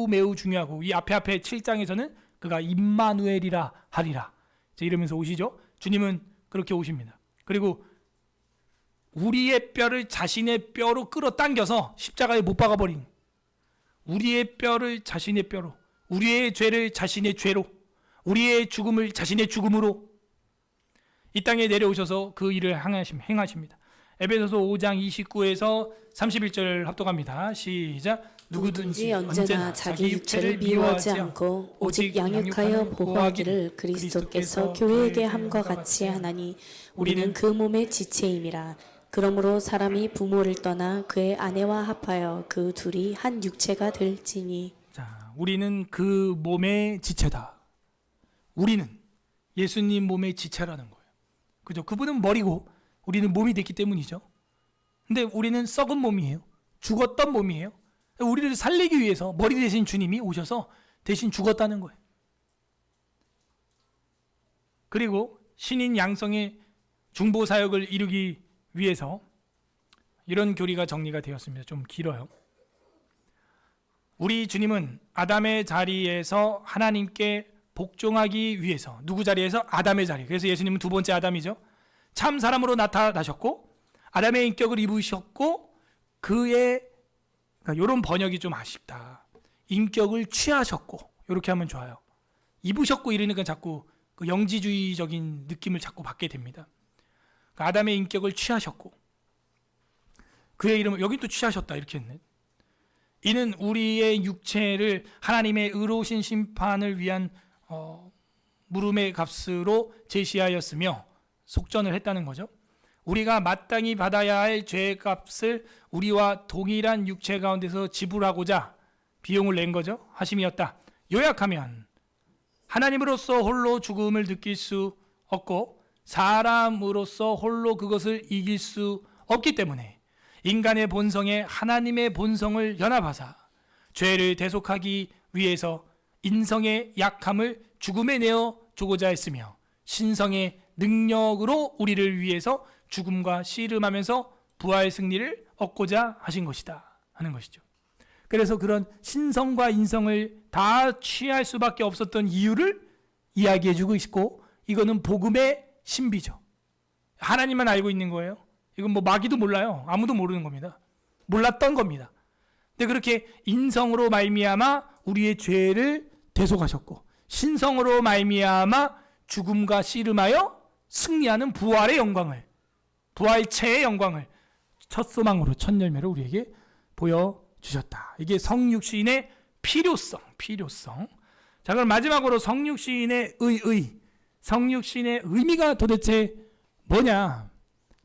매우 중요하고 이 앞에 7장에서는 그가 임마누엘이라 하리라. 이러면서 오시죠. 주님은 그렇게 오십니다. 그리고 우리의 뼈를 자신의 뼈로 끌어당겨서 십자가에 못 박아버린, 우리의 뼈를 자신의 뼈로, 우리의 죄를 자신의 죄로, 우리의 죽음을 자신의 죽음으로 이 땅에 내려오셔서 그 일을 행하십니다. 에베소서 5장 29에서 31절 합독합니다. 시작. 누구든지 언제나 자기 육체를 미워하지 않고 오직 양육하여 보호하기를 그리스도께서 교회에게 함과 같이 하나니 우리는 그 몸의 지체임이라. 그러므로 사람이 부모를 떠나 그의 아내와 합하여 그 둘이 한 육체가 될지니. 자, 우리는 그 몸의 지체다. 우리는 예수님 몸의 지체라는 거예요. 그죠? 그분은 머리고 우리는 몸이 됐기 때문이죠. 근데 우리는 썩은 몸이에요. 죽었던 몸이에요. 우리를 살리기 위해서 머리 대신 주님이 오셔서 대신 죽었다는 거예요. 그리고 신인 양성의 중보 사역을 이루기 위해서 이런 교리가 정리가 되었습니다. 좀 길어요. 우리 주님은 아담의 자리에서 하나님께 복종하기 위해서, 누구 자리에서? 아담의 자리. 그래서 예수님은 두 번째 아담이죠. 참 사람으로 나타나셨고 아담의 인격을 입으셨고 그의, 그러니까 이런 번역이 좀 아쉽다. 인격을 취하셨고, 이렇게 하면 좋아요. 입으셨고 이러니까 자꾸 그 영지주의적인 느낌을 자꾸 받게 됩니다. 아담의 인격을 취하셨고 그의 이름을, 여긴 또 취하셨다 이렇게 했네. 이는 우리의 육체를 하나님의 의로우신 심판을 위한 물음의 값으로 제시하였으며 속전을 했다는 거죠. 우리가 마땅히 받아야 할 죄값을 우리와 동일한 육체 가운데서 지불하고자 비용을 낸 거죠. 하심이었다. 요약하면 하나님으로서 홀로 죽음을 느낄 수 없고 사람으로서 홀로 그것을 이길 수 없기 때문에 인간의 본성에 하나님의 본성을 연합하사 죄를 대속하기 위해서 인성의 약함을 죽음에 내어 주고자 했으며 신성의 능력으로 우리를 위해서 죽음과 씨름하면서 부활 승리를 얻고자 하신 것이다 하는 것이죠. 그래서 그런 신성과 인성을 다 취할 수밖에 없었던 이유를 이야기해 주고 있고, 이거는 복음의 신비죠. 하나님만 알고 있는 거예요. 이건 뭐 마귀도 몰라요. 아무도 모르는 겁니다. 몰랐던 겁니다. 근데 그렇게 인성으로 말미암아 우리의 죄를 대속하셨고 신성으로 말미암아 죽음과 씨름하여 승리하는 부활의 영광을, 부활체의 영광을 첫 소망으로, 첫 열매를 우리에게 보여주셨다. 이게 성육신의 필요성. 자, 그럼 마지막으로 성육신의 성육신의 의미가 도대체 뭐냐?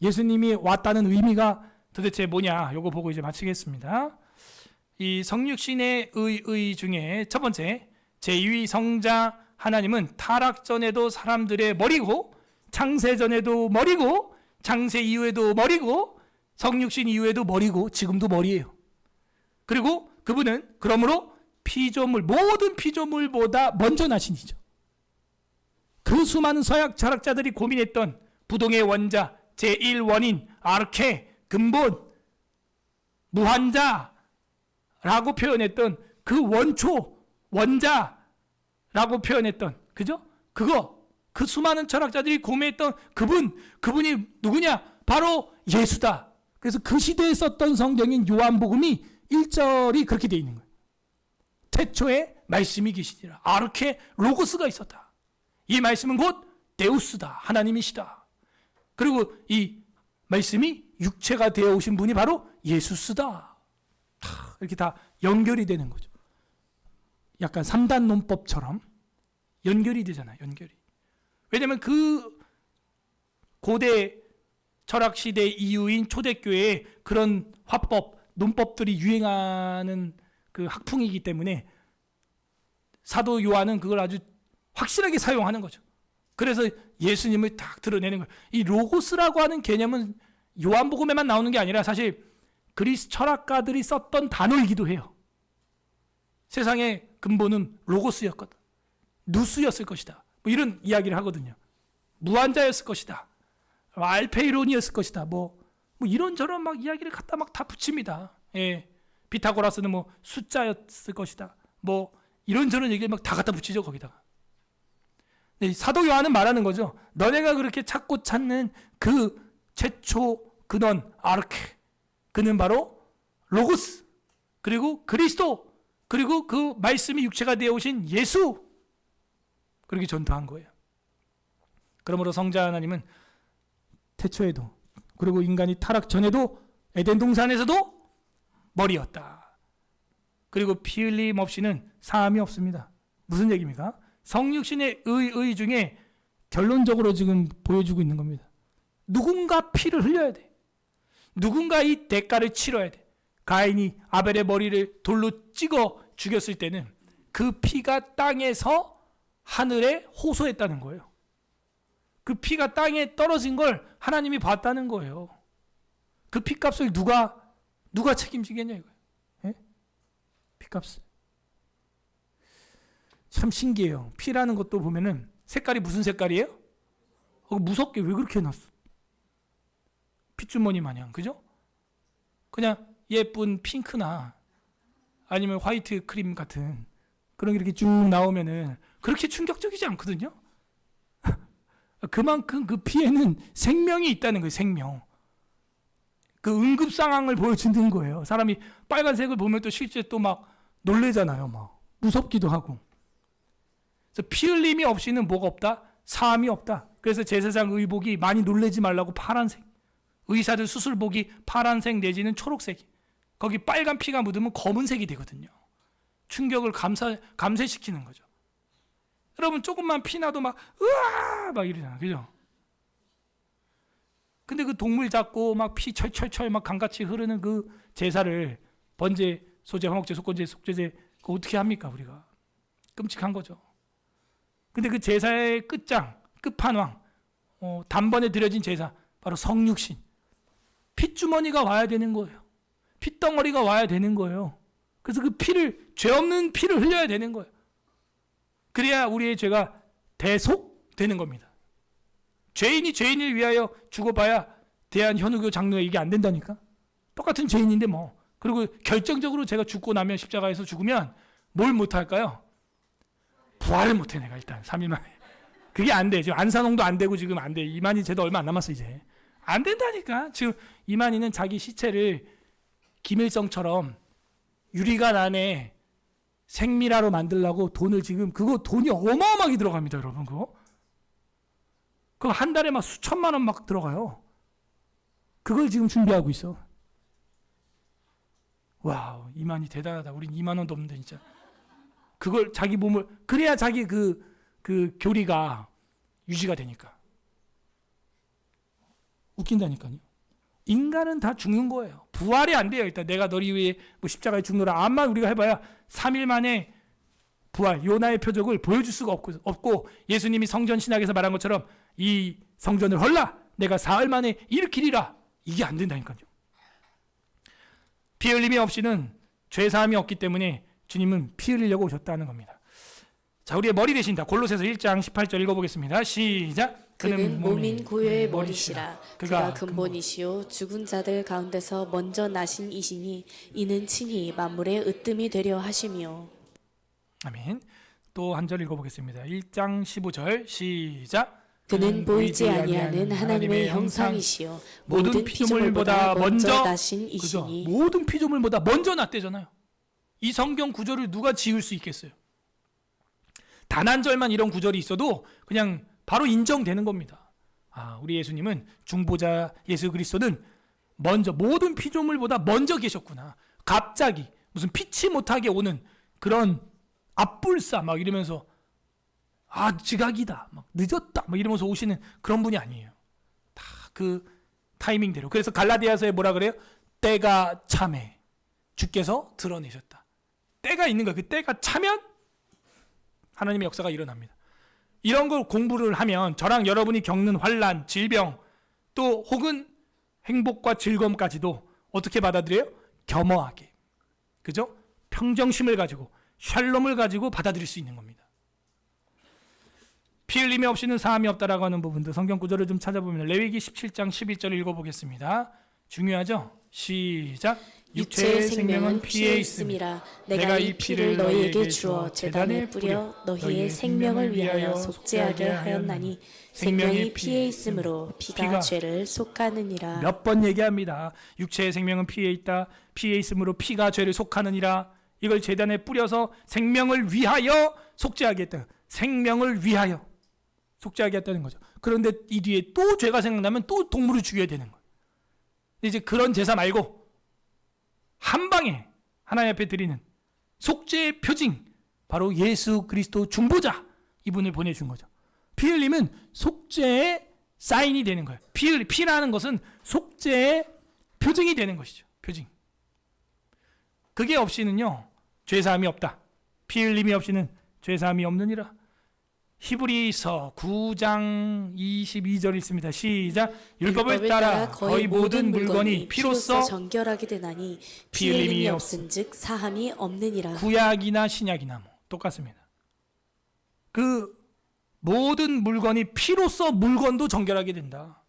예수님이 왔다는 의미가 도대체 뭐냐? 요거 보고 이제 마치겠습니다. 이 성육신의 중에 첫 번째, 제2위 성자 하나님은 타락 전에도 사람들의 머리고 창세 전에도 머리고 창세 이후에도 머리고 성육신 이후에도 머리고 지금도 머리예요. 그리고 그분은 그러므로 피조물, 모든 피조물보다 먼저 나신이죠. 그 수많은 서약 철학자들이 고민했던 부동의 원자, 제1원인, 아르케, 근본, 무한자라고 표현했던 그 원초, 원자라고 표현했던, 그죠? 그 수많은 철학자들이 고민했던 그분이 누구냐? 바로 예수다. 그래서 그 시대에 썼던 성경인 요한복음이 1절이 그렇게 되어 있는 거예요. 태초에 말씀이 계시니라. 아르케 로고스가 있었다. 이 말씀은 곧 데우스다. 하나님이시다. 그리고 이 말씀이 육체가 되어 오신 분이 바로 예수스다. 이렇게 다 연결이 되는 거죠. 약간 3단 논법처럼 연결이 되잖아요. 연결이. 왜냐하면 그 고대 철학시대 이후인 초대교회에 그런 화법, 논법들이 유행하는 그 학풍이기 때문에 사도 요한은 그걸 아주 확실하게 사용하는 거죠. 그래서 예수님을 딱 드러내는 거예요. 이 로고스라고 하는 개념은 요한복음에만 나오는 게 아니라 사실 그리스 철학가들이 썼던 단어이기도 해요. 세상의 근본은 로고스였거든. 누스였을 것이다. 뭐 이런 이야기를 하거든요. 무한자였을 것이다. 알페이론이었을 것이다. 뭐 이런저런 막 이야기를 갖다 막 다 붙입니다. 예. 피타고라스는 뭐 숫자였을 것이다. 뭐 이런저런 얘기를 막 다 갖다 붙이죠, 거기다가. 네, 사도 요한은 말하는 거죠. 너네가 그렇게 찾고 찾는 그 최초 근원 아르케, 그는 바로 로고스, 그리고 그리스도, 그리고 그 말씀이 육체가 되어 오신 예수, 그렇게 전도한 거예요. 그러므로 성자 하나님은 태초에도, 그리고 인간이 타락 전에도 에덴 동산에서도 머리였다. 그리고 피 흘림 없이는 사함이 없습니다. 무슨 얘기입니까? 성육신의 의 중에 결론적으로 지금 보여주고 있는 겁니다. 누군가 피를 흘려야 돼. 누군가 이 대가를 치러야 돼. 가인이 아벨의 머리를 돌로 찍어 죽였을 때는 그 피가 땅에서 하늘에 호소했다는 거예요. 그 피가 땅에 떨어진 걸 하나님이 봤다는 거예요. 그 피값을 누가 책임지겠냐 이거예요. 예? 피값을. 참 신기해요. 피라는 것도 보면은 색깔이 무슨 색깔이에요? 무섭게 왜 그렇게 해놨어? 핏주머니 마냥, 그죠? 그냥 예쁜 핑크나 아니면 화이트 크림 같은 그런 게 이렇게 쭉 나오면은 그렇게 충격적이지 않거든요? 그만큼 그 피에는 생명이 있다는 거예요, 생명. 그 응급 상황을 보여주는 거예요. 사람이 빨간색을 보면 또 실제 또 막 놀래잖아요, 막. 무섭기도 하고. 그래서 피 흘림이 없이는 뭐가 없다? 사함이 없다. 그래서 제사장 의복이 많이 놀래지 말라고 파란색. 의사들 수술복이 파란색 내지는 초록색. 거기 빨간 피가 묻으면 검은색이 되거든요. 충격을 감쇄시키는 거죠. 여러분 조금만 피 나도 막 으아 막 이러잖아요. 그죠? 근데 그 동물 잡고 막 피 철철철 막 강같이 흐르는 그 제사를 번제, 소제, 화목제, 속건제, 속죄제 그거 어떻게 합니까 우리가? 끔찍한 거죠. 근데 그 제사의 끝장, 끝판왕, 단번에 드려진 제사 바로 성육신. 핏주머니가 와야 되는 거예요. 핏덩어리가 와야 되는 거예요. 그래서 그 피를, 죄 없는 피를 흘려야 되는 거예요. 그래야 우리의 죄가 대속되는 겁니다. 죄인이 죄인을 위하여 죽어봐야 대한현우교 장로에 이게 안 된다니까. 똑같은 죄인인데 뭐. 그리고 결정적으로 제가 죽고 나면 십자가에서 죽으면 뭘 못할까요? 부활을 못해 내가 일단 3일 만에. 그게 안 돼. 지금 안산홍도 안 되고 지금 안 돼. 이만희 쟤도 얼마 안 남았어 이제. 안 된다니까. 지금 이만희는 자기 시체를 김일성처럼 유리관 안에 생미라로 만들려고 돈을 지금 그거 돈이 어마어마하게 들어갑니다 여러분. 그거 한 달에 막 수천만 원 막 들어가요. 그걸 지금 준비하고 있어. 와우, 이만희 대단하다. 우린 2만 원도 없는데 진짜. 그걸 자기 몸을 그래야 자기 그 교리가 유지가 되니까. 웃긴다니까요. 인간은 다 죽는 거예요. 부활이 안 돼요. 일단 내가 너희 위해 뭐 십자가에 죽노라. 암만 우리가 해봐야 3일 만에 부활, 요나의 표적을 보여줄 수가 없고 예수님이 성전 신학에서 말한 것처럼 이 성전을 헐라 내가 사흘 만에 일으키리라. 이게 안 된다니까요. 피 흘림이 없이는 죄사함이 없기 때문에 주님은 피 흘리려고 오셨다는 겁니다. 자, 우리의 머리 되신다. 골로새서 1장 18절 읽어보겠습니다. 시작. 그는 몸인 고요의 머리시라. 그가 근본이시요 죽은 자들 가운데서 먼저 나신 이시니 이는 친히 만물의 으뜸이 되려 하심이요. 아멘. 또 한 절 읽어보겠습니다. 1장 15절 시작. 그는 보이지 아니하는 하나님의 형상이시요 모든 피조물보다 먼저 나신 이시니. 모든 피조물보다 먼저 났대잖아요. 이 성경 구절을 누가 지을 수 있겠어요? 단 한 절만 이런 구절이 있어도 그냥 바로 인정되는 겁니다. 아, 우리 예수님은 중보자 예수 그리스도는 먼저 모든 피조물보다 먼저 계셨구나. 갑자기 무슨 피치 못하게 오는 그런 앞불사 막 이러면서 아 지각이다 막 늦었다 막 이러면서 오시는 그런 분이 아니에요. 다 그 타이밍대로. 그래서 갈라디아서에 뭐라 그래요? 때가 차매 주께서 드러내셨다. 때가 있는 거예요. 그 때가 차면 하나님의 역사가 일어납니다. 이런 걸 공부를 하면 저랑 여러분이 겪는 환난, 질병 또 혹은 행복과 즐거움까지도 어떻게 받아들여요? 겸허하게. 그죠? 평정심을 가지고 샬롬을 가지고 받아들일 수 있는 겁니다. 피 흘림이 없이는 사함이 없다라고 하는 부분도 성경 구절을 좀 찾아보면 레위기 17장 11절 읽어보겠습니다. 중요하죠? 시작. 육체의 생명은 피에 있음이라. 내가 이 피를 너희에게 주어 제단에 뿌려 너희의 생명을 위하여 속죄하게 하였나니 생명이 피에 있으므로 피가 죄를 속하느니라. 몇 번 얘기합니다. 육체의 생명은 피에 있다. 피에 있으므로 피가 죄를 속하느니라. 이걸 제단에 뿌려서 생명을 위하여 속죄하겠다. 생명을 위하여 속죄하겠다는 거죠. 그런데 이 뒤에 또 죄가 생각나면 또 동물을 죽여야 되는 거예요. 이제 그런 제사 말고 한 방에 하나님 앞에 드리는 속죄의 표징, 바로 예수 그리스도 중보자, 이분을 보내준 거죠. 피 흘림은 속죄의 사인이 되는 거예요. 피라는 것은 속죄의 표징이 되는 것이죠. 표징. 그게 없이는요, 죄사함이 없다. 피 흘림이 없이는 죄사함이 없느니라. 히브리서 9장 22절 있습니다. 시작. 율법을 따라 거의 모든 물건이 피로써 정결하게 되나니 피 흘림이 없은즉 사함이 없느니라. 구약이나 신약이나 똑같습니다. 그 모든 물건이 피로써 물건도 정결하게 된다.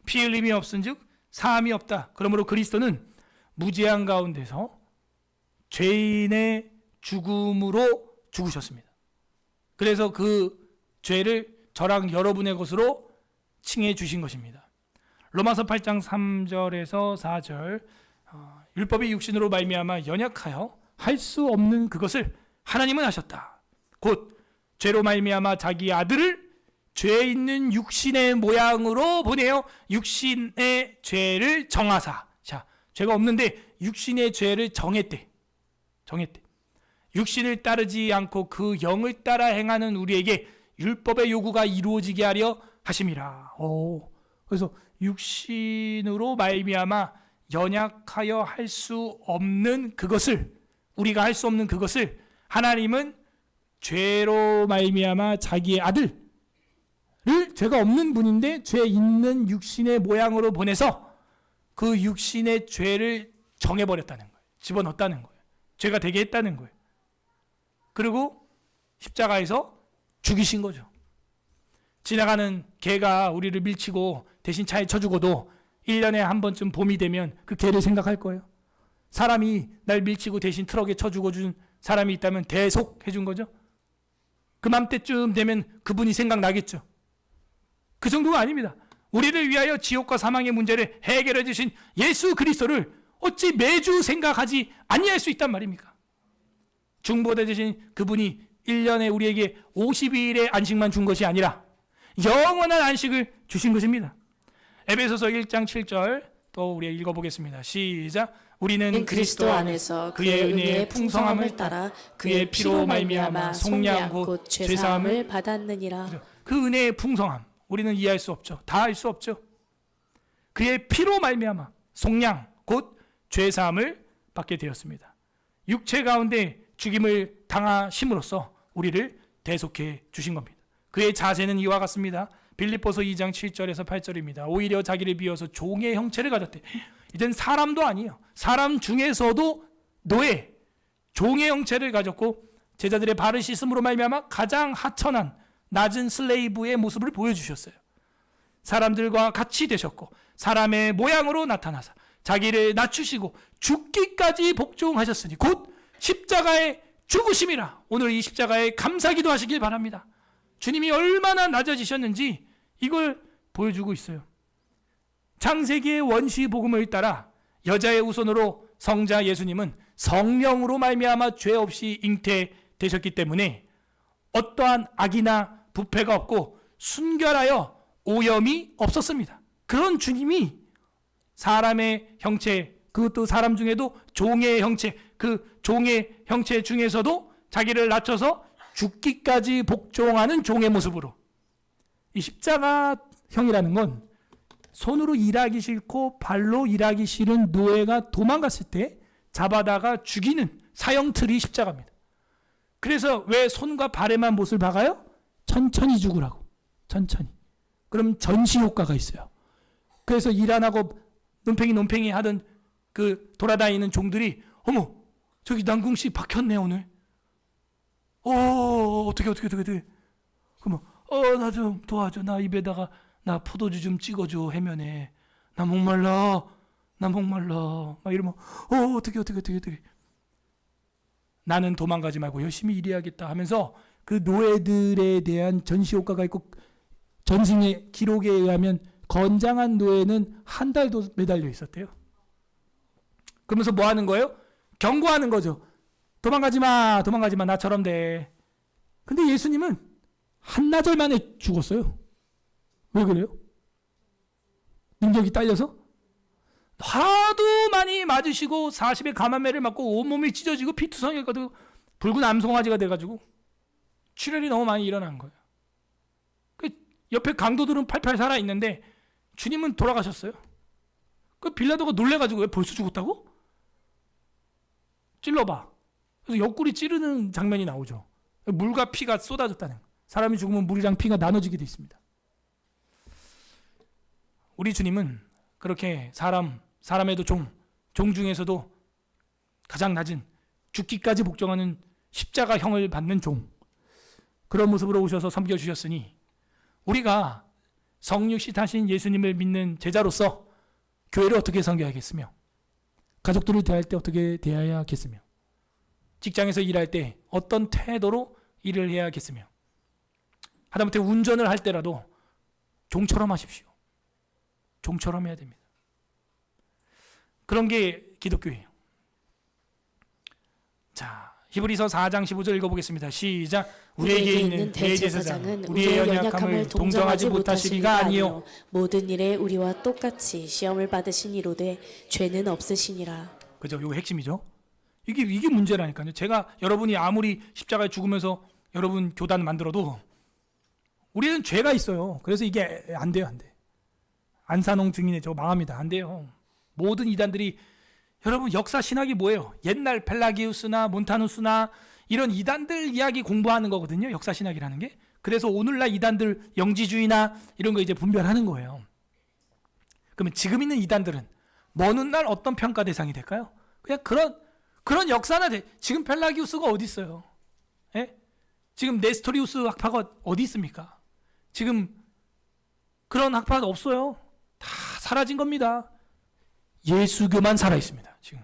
피 흘림이 없은즉 사함이 없다. 그러므로 그리스도는 무죄한 가운데서 죄인의 죽음으로 죽으셨습니다. 그래서 그 죄를 저랑 여러분의 것으로 칭해 주신 것입니다. 로마서 8장 3절에서 4절, 율법이 육신으로 말미암아 연약하여 할 수 없는 그것을 하나님은 하셨다. 곧 죄로 말미암아 자기 아들을 죄 있는 육신의 모양으로 보내어 육신의 죄를 정하사. 자, 죄가 없는데 육신의 죄를 정했대. 육신을 따르지 않고 그 영을 따라 행하는 우리에게 율법의 요구가 이루어지게 하려 하심이라. 그래서 육신으로 말미암아 연약하여 할 수 없는 그것을, 우리가 할 수 없는 그것을 하나님은 죄로 말미암아 자기의 아들을, 죄가 없는 분인데 죄 있는 육신의 모양으로 보내서 그 육신의 죄를 정해버렸다는 거예요. 집어넣었다는 거예요. 죄가 되게 했다는 거예요. 그리고 십자가에서 죽이신 거죠. 지나가는 개가 우리를 밀치고 대신 차에 쳐주고도 1년에 한 번쯤 봄이 되면 그 개를 생각할 거예요. 사람이 날 밀치고 대신 트럭에 쳐주고 준 사람이 있다면 대속 해준 거죠. 그맘때쯤 되면 그분이 생각나겠죠. 그 정도가 아닙니다. 우리를 위하여 지옥과 사망의 문제를 해결해 주신 예수 그리스도를 어찌 매주 생각하지 아니할 수 있단 말입니까? 중보자 되신 그분이 1년에 우리에게 52일의 안식만 준 것이 아니라 영원한 안식을 주신 것입니다. 에베소서 1장 7절 또 우리 읽어보겠습니다. 시작. 우리는 그리스도 안에서 그의 은혜의 풍성함을 따라 그의 피로 말미암아 속량 곧 죄사함을 받았느니라. 그 은혜의 풍성함, 우리는 이해할 수 없죠. 다 알 수 없죠. 그의 피로 말미암아 속량 곧 죄사함을 받게 되었습니다. 육체 가운데 죽임을 당하심으로써 우리를 대속해 주신 겁니다. 그의 자세는 이와 같습니다. 빌립보서 2장 7절에서 8절입니다. 오히려 자기를 비워서 종의 형체를 가졌대. 이젠 사람도 아니에요. 사람 중에서도 노예, 종의 형체를 가졌고 제자들의 발을 씻음으로 말미암아 가장 하천한 낮은 슬레이브의 모습을 보여주셨어요. 사람들과 같이 되셨고 사람의 모양으로 나타나사 자기를 낮추시고 죽기까지 복종하셨으니 곧 십자가의 죽으심이라. 오늘 이 십자가에 감사기도 하시길 바랍니다. 주님이 얼마나 낮아지셨는지 이걸 보여주고 있어요. 창세기의 원시 복음을 따라 여자의 후손으로 성자 예수님은 성령으로 말미암아 죄 없이 잉태되셨기 때문에 어떠한 악이나 부패가 없고 순결하여 오염이 없었습니다. 그런 주님이 사람의 형체, 그것도 사람 중에도 종의 형체, 그 종의 형체 중에서도 자기를 낮춰서 죽기까지 복종하는 종의 모습으로. 이 십자가형이라는 건 손으로 일하기 싫고 발로 일하기 싫은 노예가 도망갔을 때 잡아다가 죽이는 사형틀이 십자가입니다. 그래서 왜 손과 발에만 못을 박아요? 천천히 죽으라고. 천천히. 그럼 전시 효과가 있어요. 그래서 일 안 하고 논팽이 하던 그 돌아다니는 종들이 어머 저기 난궁씨 박혔네 오늘. 어떻게 그러면 나 좀 도와줘. 나 입에다가 나 포도주 좀 찍어줘. 해면에 나 목말라 막 이러면 어떻게 나는 도망가지 말고 열심히 일해야겠다 하면서 그 노예들에 대한 전시 효과가 있고 전승의 기록에 의하면 건장한 노예는 한 달도 매달려 있었대요. 그러면서 뭐 하는 거예요? 경고하는 거죠. 도망가지 마 나처럼 돼. 근데 예수님은 한나절 만에 죽었어요. 왜 그래요? 능력이 딸려서? 하도 많이 맞으시고 40의 감암매를 맞고 온몸이 찢어지고 피투성이가 되고 붉은 암송아지가 돼가지고 출혈이 너무 많이 일어난 거예요. 그 옆에 강도들은 팔팔 살아있는데 주님은 돌아가셨어요. 그 빌라도가 놀래가지고 왜 벌써 죽었다고? 찔러봐. 그래서 옆구리 찌르는 장면이 나오죠. 물과 피가 쏟아졌다는 거예요. 사람이 죽으면 물이랑 피가 나눠지게 돼 있습니다. 우리 주님은 그렇게 사람에도 종 중에서도 가장 낮은 죽기까지 복종하는 십자가형을 받는 종, 그런 모습으로 오셔서 섬겨주셨으니 우리가 성육신 하신 예수님을 믿는 제자로서 교회를 어떻게 섬겨야겠으며, 가족들을 대할 때 어떻게 대해야겠으며, 직장에서 일할 때 어떤 태도로 일을 해야겠으며, 하다못해 운전을 할 때라도 종처럼 하십시오. 종처럼 해야 됩니다. 그런 게 기독교예요. 자, 히브리서 4장 15절 읽어보겠습니다. 시작. 우리에게 있는 대제사장은 우리의 연약함을 동정하지 못하시리가 아니요 모든 일에 우리와 똑같이 시험을 받으신 이로되 죄는 없으시니라. 그죠? 이거 핵심이죠. 이게 문제라니까요. 제가 여러분이 아무리 십자가에 죽으면서 여러분 교단 만들어도 우리는 죄가 있어요. 그래서 이게 안 돼요. 안산홍 증인의 저 망합니다. 안 돼요. 모든 이단들이, 여러분 역사 신학이 뭐예요? 옛날 펠라기우스나 몬타누스나 이런 이단들 이야기 공부하는 거거든요. 역사 신학이라는 게. 그래서 오늘날 이단들 영지주의나 이런 거 이제 분별하는 거예요. 그러면 지금 있는 이단들은 먼 훗날 어떤 평가 대상이 될까요? 그냥 그런 역사나 지금 펠라기우스가 어디 있어요? 예? 지금 네스토리우스 학파가 어디 있습니까? 지금 그런 학파는 없어요. 다 사라진 겁니다. 예수교만 살아 있습니다. 지금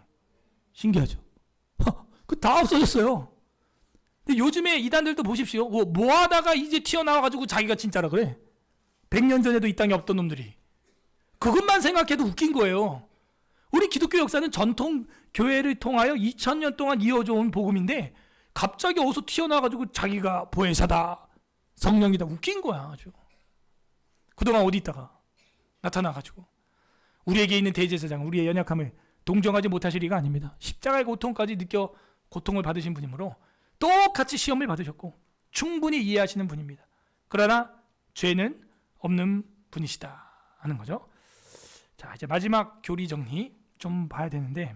신기하죠? 그 다 없어졌어요. 근데 요즘에 이단들도 보십시오. 뭐 하다가 이제 튀어나와가지고 자기가 진짜라 그래. 100년 전에도 이 땅에 없던 놈들이. 그것만 생각해도 웃긴 거예요. 우리 기독교 역사는 전통 교회를 통하여 2000년 동안 이어져 온 복음인데 갑자기 어디서 튀어나와가지고 자기가 보혜사다, 성령이다, 웃긴 거야 아주. 그동안 어디 있다가 나타나가지고 우리에게 있는 대제사장은 우리의 연약함을 동정하지 못하실 리가 아닙니다. 십자가의 고통까지 느껴 고통을 받으신 분이므로 똑같이 시험을 받으셨고 충분히 이해하시는 분입니다. 그러나 죄는 없는 분이시다 하는 거죠. 자, 이제 마지막 교리 정리 좀 봐야 되는데,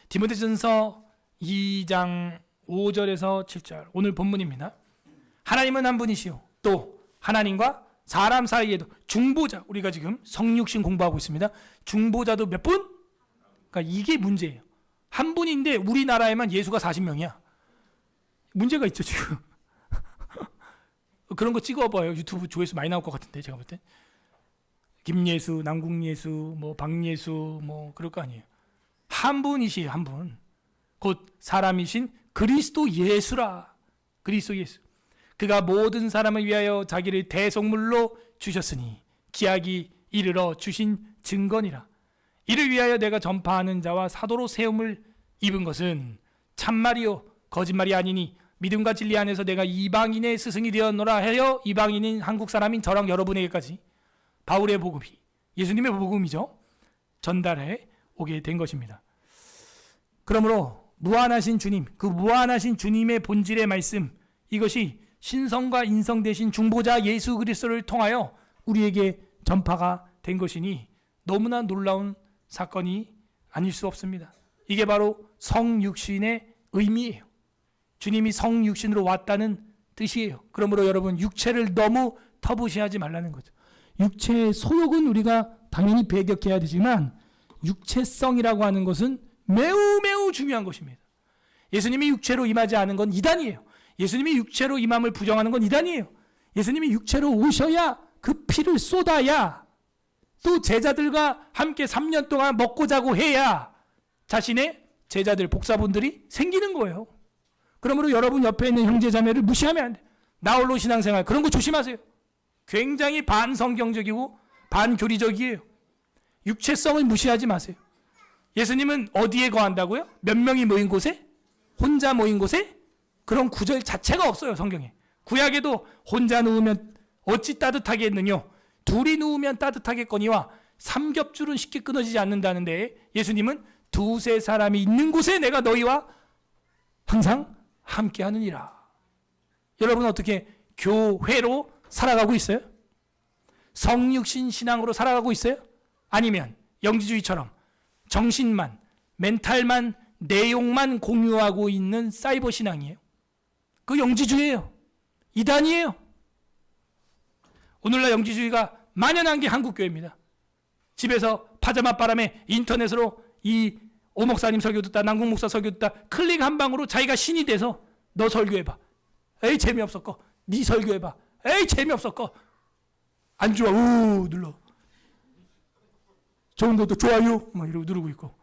디모데전서 2장 5절에서 7절 오늘 본문입니다. 하나님은 한 분이시요 또 하나님과 사람 사이에도 중보자, 우리가 지금 성육신 공부하고 있습니다. 중보자도 몇 분? 그러니까 이게 문제예요. 한 분인데 우리나라에만 예수가 40명이야. 문제가 있죠 지금. 그런 거 찍어봐요. 유튜브 조회수 많이 나올 것 같은데 제가 볼 때. 김예수, 남궁예수, 뭐 박예수, 뭐 그럴 거 아니에요. 한 분이시에요, 한 분. 곧 사람이신 그리스도 예수라. 그리스도 예수. 그가 모든 사람을 위하여 자기를 대속물로 주셨으니 기약이 이르러 주신 증거니라. 이를 위하여 내가 전파하는 자와 사도로 세움을 입은 것은 참말이요 거짓말이 아니니 믿음과 진리 안에서 내가 이방인의 스승이 되었노라 하여 이방인인 한국 사람인 저랑 여러분에게까지 바울의 복음이, 예수님의 복음이죠, 전달해 오게 된 것입니다. 그러므로 무한하신 주님, 그 무한하신 주님의 본질의 말씀, 이것이 신성과 인성 대신 중보자 예수 그리스도를 통하여 우리에게 전파가 된 것이니 너무나 놀라운 사건이 아닐 수 없습니다. 이게 바로 성육신의 의미예요. 주님이 성육신으로 왔다는 뜻이에요. 그러므로 여러분 육체를 너무 터부시하지 말라는 거죠. 육체의 소욕은 우리가 당연히 배격해야 되지만 육체성이라고 하는 것은 매우 매우 중요한 것입니다. 예수님이 육체로 임하지 않은 건 이단이에요. 예수님이 육체로 임함을 부정하는 건 이단이에요. 예수님이 육체로 오셔야 그 피를 쏟아야 또 제자들과 함께 3년 동안 먹고 자고 해야 자신의 제자들, 복사본들이 생기는 거예요. 그러므로 여러분 옆에 있는 형제자매를 무시하면 안 돼요. 나홀로 신앙생활 그런 거 조심하세요. 굉장히 반성경적이고 반교리적이에요. 육체성을 무시하지 마세요. 예수님은 어디에 거한다고요? 몇 명이 모인 곳에? 혼자 모인 곳에? 그런 구절 자체가 없어요, 성경에. 구약에도 혼자 누우면 어찌 따뜻하게 했느뇨, 둘이 누우면 따뜻하겠거니와 삼겹줄은 쉽게 끊어지지 않는다는데 예수님은 두세 사람이 있는 곳에 내가 너희와 항상 함께 하느니라. 여러분 어떻게 교회로 살아가고 있어요? 성육신 신앙으로 살아가고 있어요? 아니면 영지주의처럼 정신만, 멘탈만, 내용만 공유하고 있는 사이버 신앙이에요? 그 영지주의예요. 이단이에요. 오늘날 영지주의가 만연한 게 한국교회입니다. 집에서 파자마 바람에 인터넷으로 이 오목사님 설교 듣다, 남궁목사 설교 듣다 클릭 한 방으로 자기가 신이 돼서 너 설교해봐. 에이 재미없었고. 네 설교해봐. 에이 재미없었고. 안 좋아. 우 눌러. 좋은 것도 좋아요. 막 이러고 누르고 있고.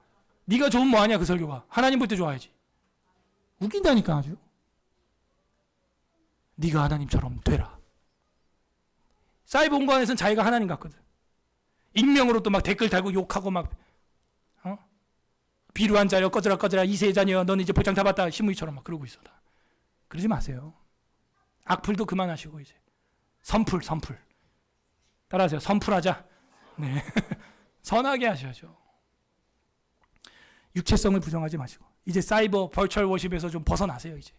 네가 좋으면 뭐하냐 그 설교가. 하나님 볼 때 좋아야지. 웃긴다니까 아주. 네가 하나님처럼 되라. 사이버 공간에서는 자기가 하나님 같거든. 익명으로 또 막 댓글 달고 욕하고 막 비루한 자여 꺼져라 이세 자녀 너는 이제 보장 잡았다 시므이처럼 막 그러고 있어. 그러지 마세요. 악플도 그만하시고 이제 선풀 따라하세요. 선풀하자. 네. 선하게 하셔야죠. 육체성을 부정하지 마시고 이제 사이버 버추얼 워십에서 좀 벗어나세요. 이제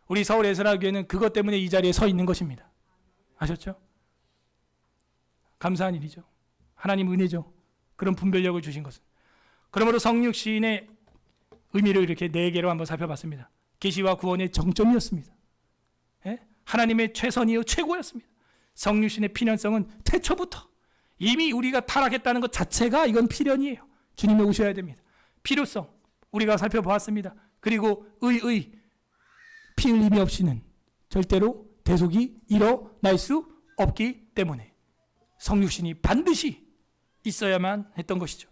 우리 서울 에스라교회는 그것 때문에 이 자리에 서 있는 것입니다. 아셨죠? 감사한 일이죠. 하나님 은혜죠. 그런 분별력을 주신 것은. 그러므로 성육신의 의미를 이렇게 4개로 한번 살펴봤습니다. 계시와 구원의 정점이었습니다. 예? 하나님의 최선이요 최고였습니다. 성육신의 필연성은 태초부터 이미 우리가 타락했다는 것 자체가 이건 필연이에요. 주님이 오셔야 됩니다. 필요성 우리가 살펴보았습니다. 그리고 피 흘림이 없이는 절대로 대속이 일어날 수 없기 때문에 성육신이 반드시 있어야만 했던 것이죠.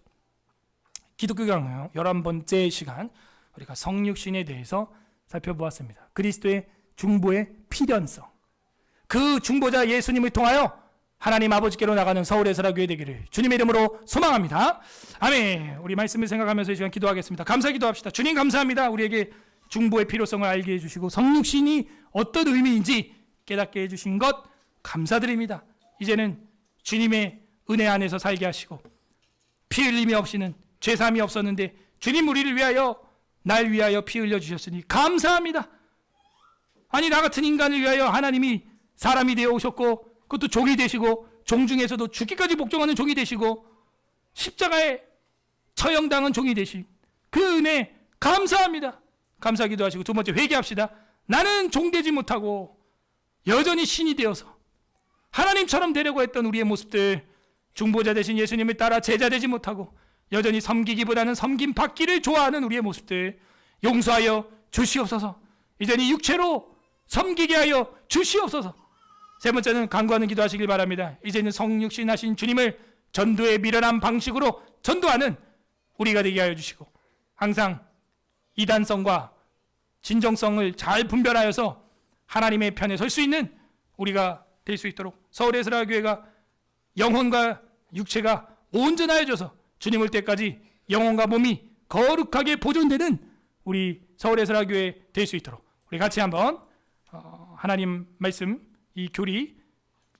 기독교 강론 11번째 시간 우리가 성육신에 대해서 살펴보았습니다. 그리스도의 중보의 필연성, 그 중보자 예수님을 통하여 하나님 아버지께로 나가는 서울 에스라교회 되기를 주님의 이름으로 소망합니다. 아멘. 우리 말씀을 생각하면서 이 시간 기도하겠습니다. 감사 기도합시다. 주님 감사합니다. 우리에게 중보의 필요성을 알게 해주시고 성육신이 어떤 의미인지 깨닫게 해주신 것 감사드립니다. 이제는 주님의 은혜 안에서 살게 하시고 피 흘림이 없이는 죄사함이 없었는데 주님 우리를 위하여 날 위하여 피 흘려 주셨으니 감사합니다. 아니 나 같은 인간을 위하여 하나님이 사람이 되어 오셨고 그것도 종이 되시고 종 중에서도 죽기까지 복종하는 종이 되시고 십자가에 처형당한 종이 되신 그 은혜 감사합니다. 감사 기도하시고 두 번째 회개합시다. 나는 종 되지 못하고 여전히 신이 되어서 하나님처럼 되려고 했던 우리의 모습들, 중보자 되신 예수님을 따라 제자 되지 못하고 여전히 섬기기보다는 섬김 받기를 좋아하는 우리의 모습들 용서하여 주시옵소서. 이제는 육체로 섬기게 하여 주시옵소서. 세 번째는 간구하는 기도하시길 바랍니다. 이제는 성육신 하신 주님을 전도의 미련한 방식으로 전도하는 우리가 되게 하여 주시고 항상 이단성과 진정성을 잘 분별하여서 하나님의 편에 설 수 있는 우리가 될 수 있도록 서울 에스라교회가 영혼과 육체가 온전하여져서 주님 올 때까지 영혼과 몸이 거룩하게 보존되는 우리 서울 에스라교회 될 수 있도록 우리 같이 한번 하나님 말씀 이 교리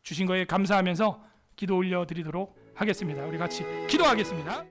주신 거에 감사하면서 기도 올려드리도록 하겠습니다. 우리 같이 기도하겠습니다.